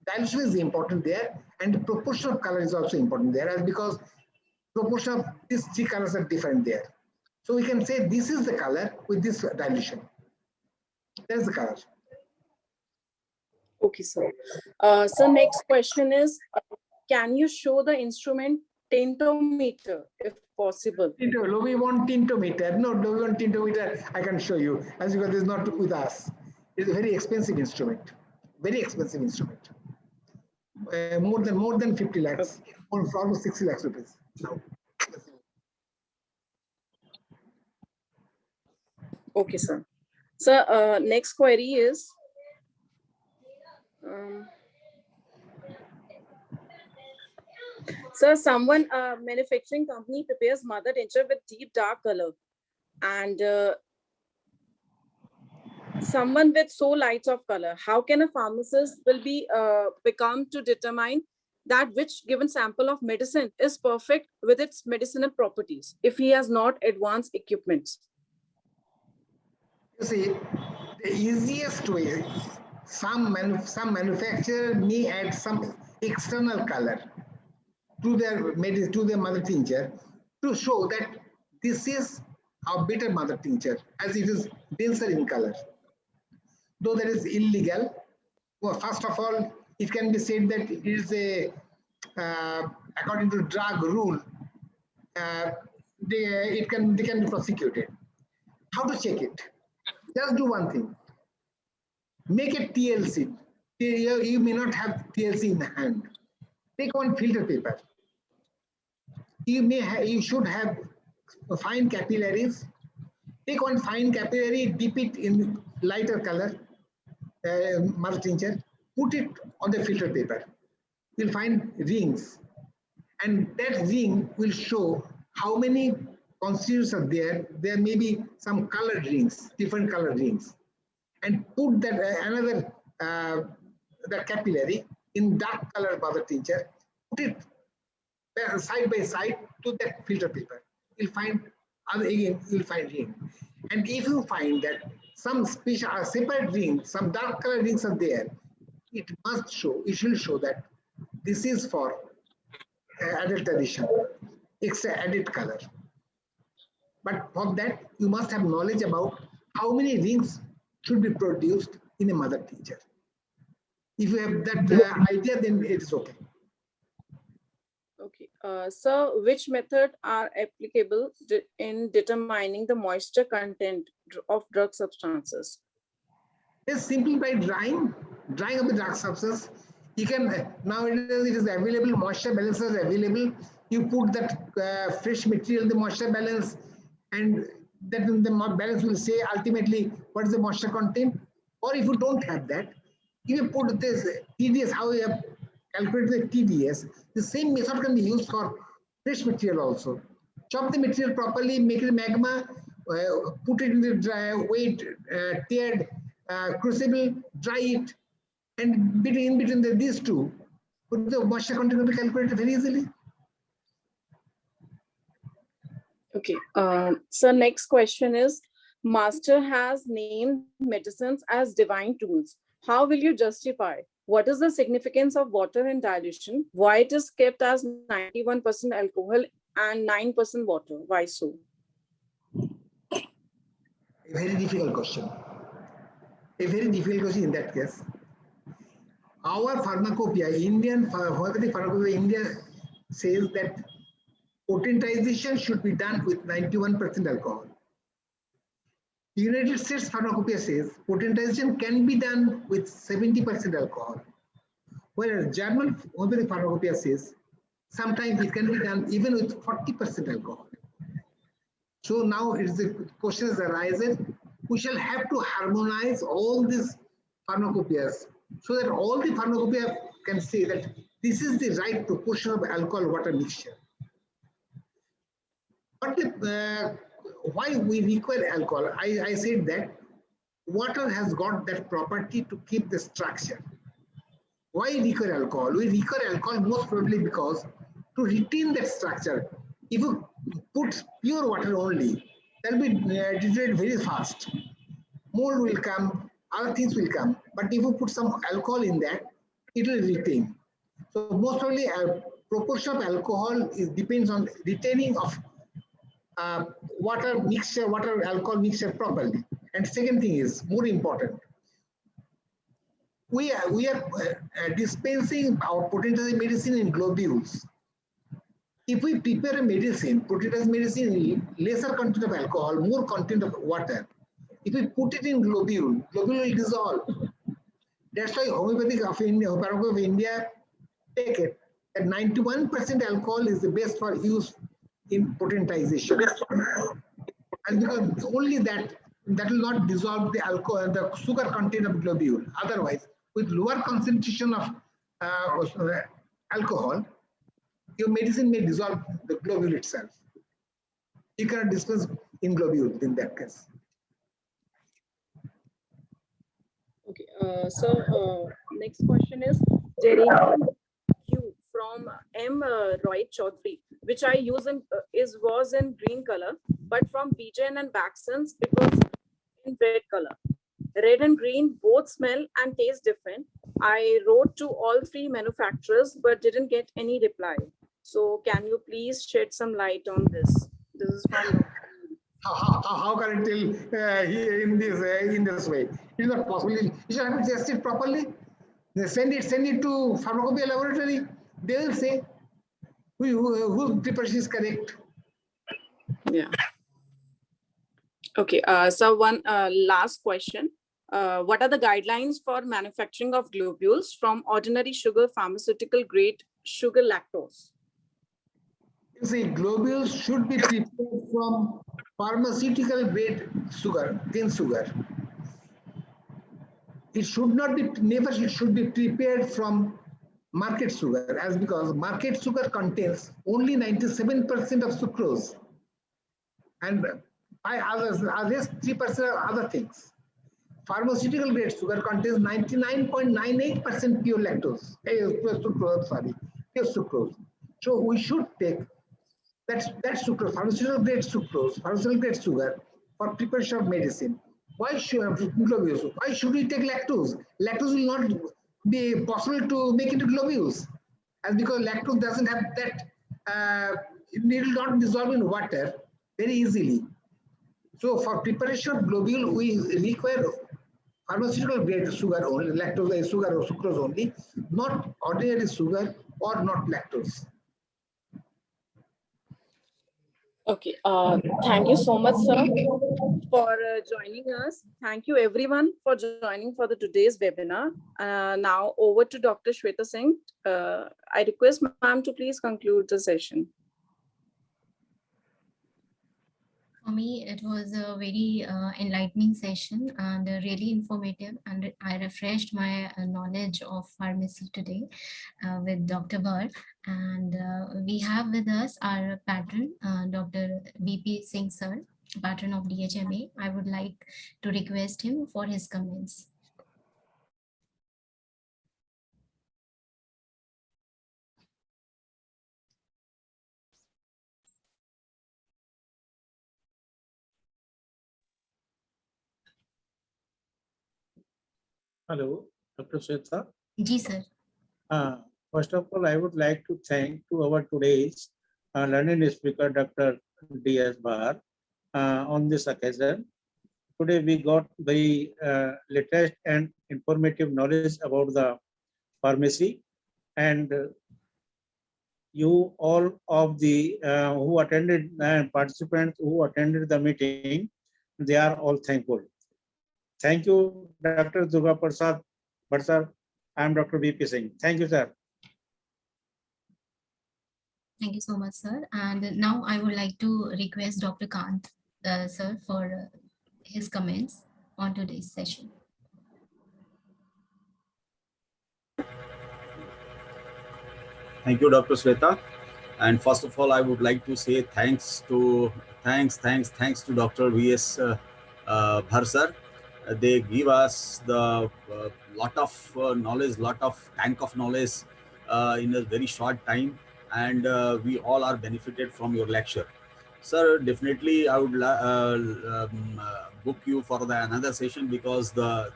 Dilution is important there, and the proportion of color is also important there, as because proportion of these three colors are different there. So we can say this is the color with this dilution. That's the color. Okay, sir. So next question is, can you show the instrument tintometer if possible? We want tintometer. No, do we want tintometer? I can show you, as because it's not with us. It's a very expensive instrument. Very expensive instrument. More than 50 lakhs, or almost 60 lakhs rupees now. Okay, sir. So next query is, so someone manufacturing company prepares mother tincture with deep dark color, and someone with so lights of color. How can a pharmacist will be become to determine that which given sample of medicine is perfect with its medicinal properties if he has not advanced equipments? You see, the easiest way, some manufacturer may add some external color to their mother tincture to show that this is a better mother tincture, as it is denser in color. Though that is illegal, well, first of all, it can be said that it is a according to drug rule, they can be prosecuted. How to check it? Just do one thing. Make a TLC, You may not have TLC in hand. Take one filter paper. You should have fine capillaries. Take one fine capillary, dip it in lighter color, mother tincture, put it on the filter paper. You'll find rings, and that ring will show how many constituents are there. There may be some colored rings, different colored rings, and put that another the capillary in dark color mother tincture. Put it side by side to that filter paper. You'll find you'll find ring. And if you find that some special separate rings, some dark color rings are there, it should show that this is for adulteration, extra added color. But for that, you must have knowledge about how many rings should be produced in a mother tincture. If you have that idea, then it is okay. Okay. So which method are applicable in determining the moisture content of drug substances? Just simply by drying of the drug substance. You can, nowadays it is available, moisture balancers available. You put that fresh material, the moisture balance, and that the balance will say ultimately what is the moisture content. Or if you don't have that, you can put this TDS, how you have calculated the TDS. The same method can be used for fresh material also. Chop the material properly, make it magma, put it in the dry, weight, tiered crucible, dry it, and in between these two, put the moisture content will be calculated very easily. Okay. So next question is, Master has named medicines as divine tools. How will you justify? What is the significance of water in dilution? Why it is kept as 91% alcohol and 9% water? Why so? A very difficult question. A very difficult question in that case. Our pharmacopoeia, Indian homeopathic pharmacopoeia, India says that potentization should be done with 91% alcohol. The United States pharmacopoeia says potentization can be done with 70% alcohol. Whereas German homeopathic pharmacopoeia says sometimes it can be done even with 40% alcohol. So now it's the question arises, we shall have to harmonize all these pharmacopoeias so that all the pharmacopoeia can say that this is the right proportion of alcohol water mixture. But why we require alcohol? I said that water has got that property to keep the structure. Why require alcohol? We require alcohol most probably because to retain that structure. If you put pure water only, that will be deteriorate very fast. Mold will come, other things will come. But if you put some alcohol in that, it will retain. So most probably a proportion of alcohol depends on retaining of water alcohol mixture properly. And second thing is more important. We are dispensing our potentized medicine in globules. If we prepare a medicine, potentized medicine in lesser content of alcohol, more content of water, if we put it in globule will dissolve. That's why homeopathic of India take it that 91% alcohol is the best for use in potentization. And because only that will not dissolve the alcohol, the sugar content of globule. Otherwise, with lower concentration of alcohol, your medicine may dissolve the globule itself. You cannot dispense in globule in that case. Okay. So next question is Geranium Q from M. Roy Chaudhary, which I use was in green color, but from BJN and Baxens it was in red color. Red and green both smell and taste different. I wrote to all three manufacturers but didn't get any reply. So can you please shed some light on this? This is from how can I tell in this way? It is not possible. You should have to test it properly. Send it to pharmacopoeia laboratory. They will say whose preparation is correct. Yeah. Okay. So one last question. what are the guidelines for manufacturing of globules from ordinary sugar, pharmaceutical grade sugar, lactose? You see, globules should be prepared from pharmaceutical grade sugar, cane sugar. It should not be, never it should be prepared from market sugar, as because market sugar contains only 97% of sucrose and others, rest 3% are other things. Pharmaceutical grade sugar contains 99.98% pure lactose, pure sucrose, sorry, pure sucrose. So we should take that sucrose, pharmaceutical grade sucrose, pharmaceutical grade sugar for preparation of medicine. Why should we take lactose? Lactose will not be possible to make into globules, as because lactose doesn't have that, it will not dissolve in water very easily. So for preparation of globule, we require pharmaceutical grade sugar only, lactose sugar or sucrose only, not ordinary sugar or not lactose. Okay, thank you so much, sir, for joining us. Thank you everyone for joining for the today's webinar. Now over to Dr. Shweta Singh. I request ma'am to please conclude the session. For me, it was a very enlightening session and really informative, and I refreshed my knowledge of pharmacy today with Dr. Bhatt. And we have with us our patron, Dr. VP Singh sir, patron of DHMA. I would like to request him for his comments. Hello, Dr. Shweta. Ji, sir. First of all, I would like to thank to our today's learning speaker, Dr. D.S. Bhatt, on this occasion. Today we got very latest and informative knowledge about the pharmacy, and you all of the who attended and participants who attended the meeting, they are all thankful. Thank you, Dr. Durga Prasad Bhatt sir. I am Dr. VP Singh. Thank you, sir. Thank you so much, sir. And now I would like to request Dr. Kant, sir, for his comments on today's session. Thank you, Dr. Shweta. And first of all, I would like to say thanks to Dr. V.S. Bhatt sir. They give us the lot of knowledge, lot of tank of knowledge in a very short time, and we all are benefited from your lecture. Sir, definitely I would book you for the another session, because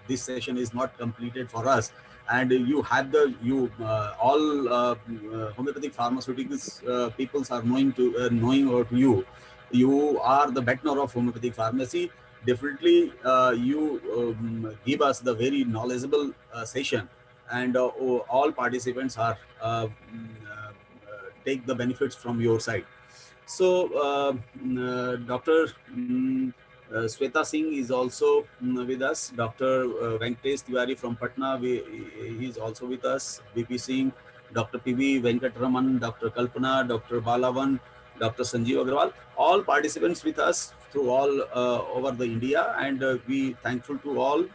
this session is not completed for us, and you had all homeopathic pharmaceuticals peoples are knowing about you. You are the better of homeopathic pharmacy. Definitely you give us the very knowledgeable session, and all participants are take the benefits from your side. So Dr. Shweta Singh is also with us. Dr. Venkatesh Tiwari from Patna, he is also with us. VP Singh, Dr. PV Venkataraman, Dr. Kalpana, Dr. Balavan, Dr. Sanjeev Agarwal, all participants with us through all over the India, and we thankful to all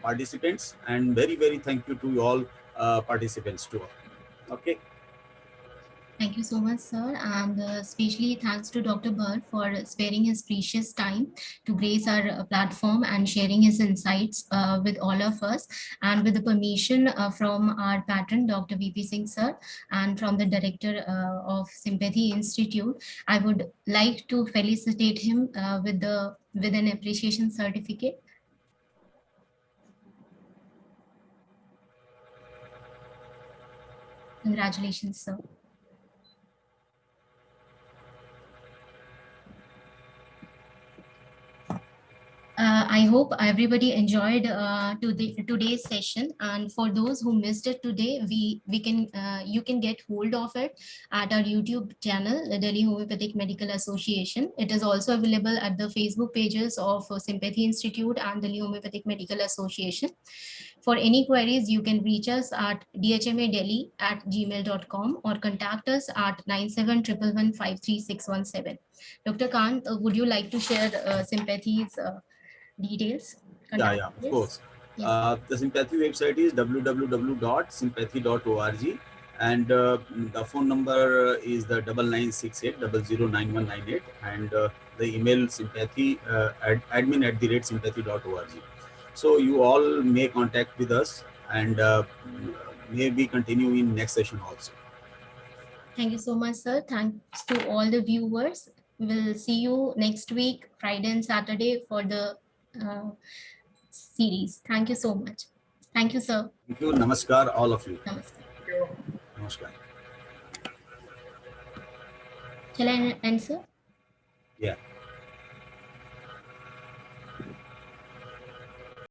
participants, and very, very thank you to all participants too. Okay. Thank you so much, sir. And especially thanks to Dr. Bhatt for sparing his precious time to grace our platform and sharing his insights with all of us. And with the permission from our patron, Dr. VP Singh, sir, and from the director of Sympathy Institute, I would like to felicitate him with an appreciation certificate. Congratulations, sir. I I hope everybody enjoyed today's session. And for those who missed it today, you can get hold of it at our YouTube channel, the Delhi Homeopathic Medical Association. It is also available at the Facebook pages of Sympathy Institute and Delhi Homeopathic Medical Association. For any queries, you can reach us at dhmadelhi@gmail.com or contact us at 9711153617. Dr. Kant, would you like to share Sympathy's details? Yeah, of course. Yes. The Sympathy website is www.sympathy.org, and the phone number is the 9968009198, and the email sympathy admin@sympathy.org. So you all may contact with us, and may we continue in next session also. Thank you so much, sir. Thanks to all the viewers. We'll see you next week, Friday and Saturday, for the series. Thank you so much. Thank you, sir. Thank you. Namaskar, all of you. Namaskar. Namaskar. Shall I answer? Yeah.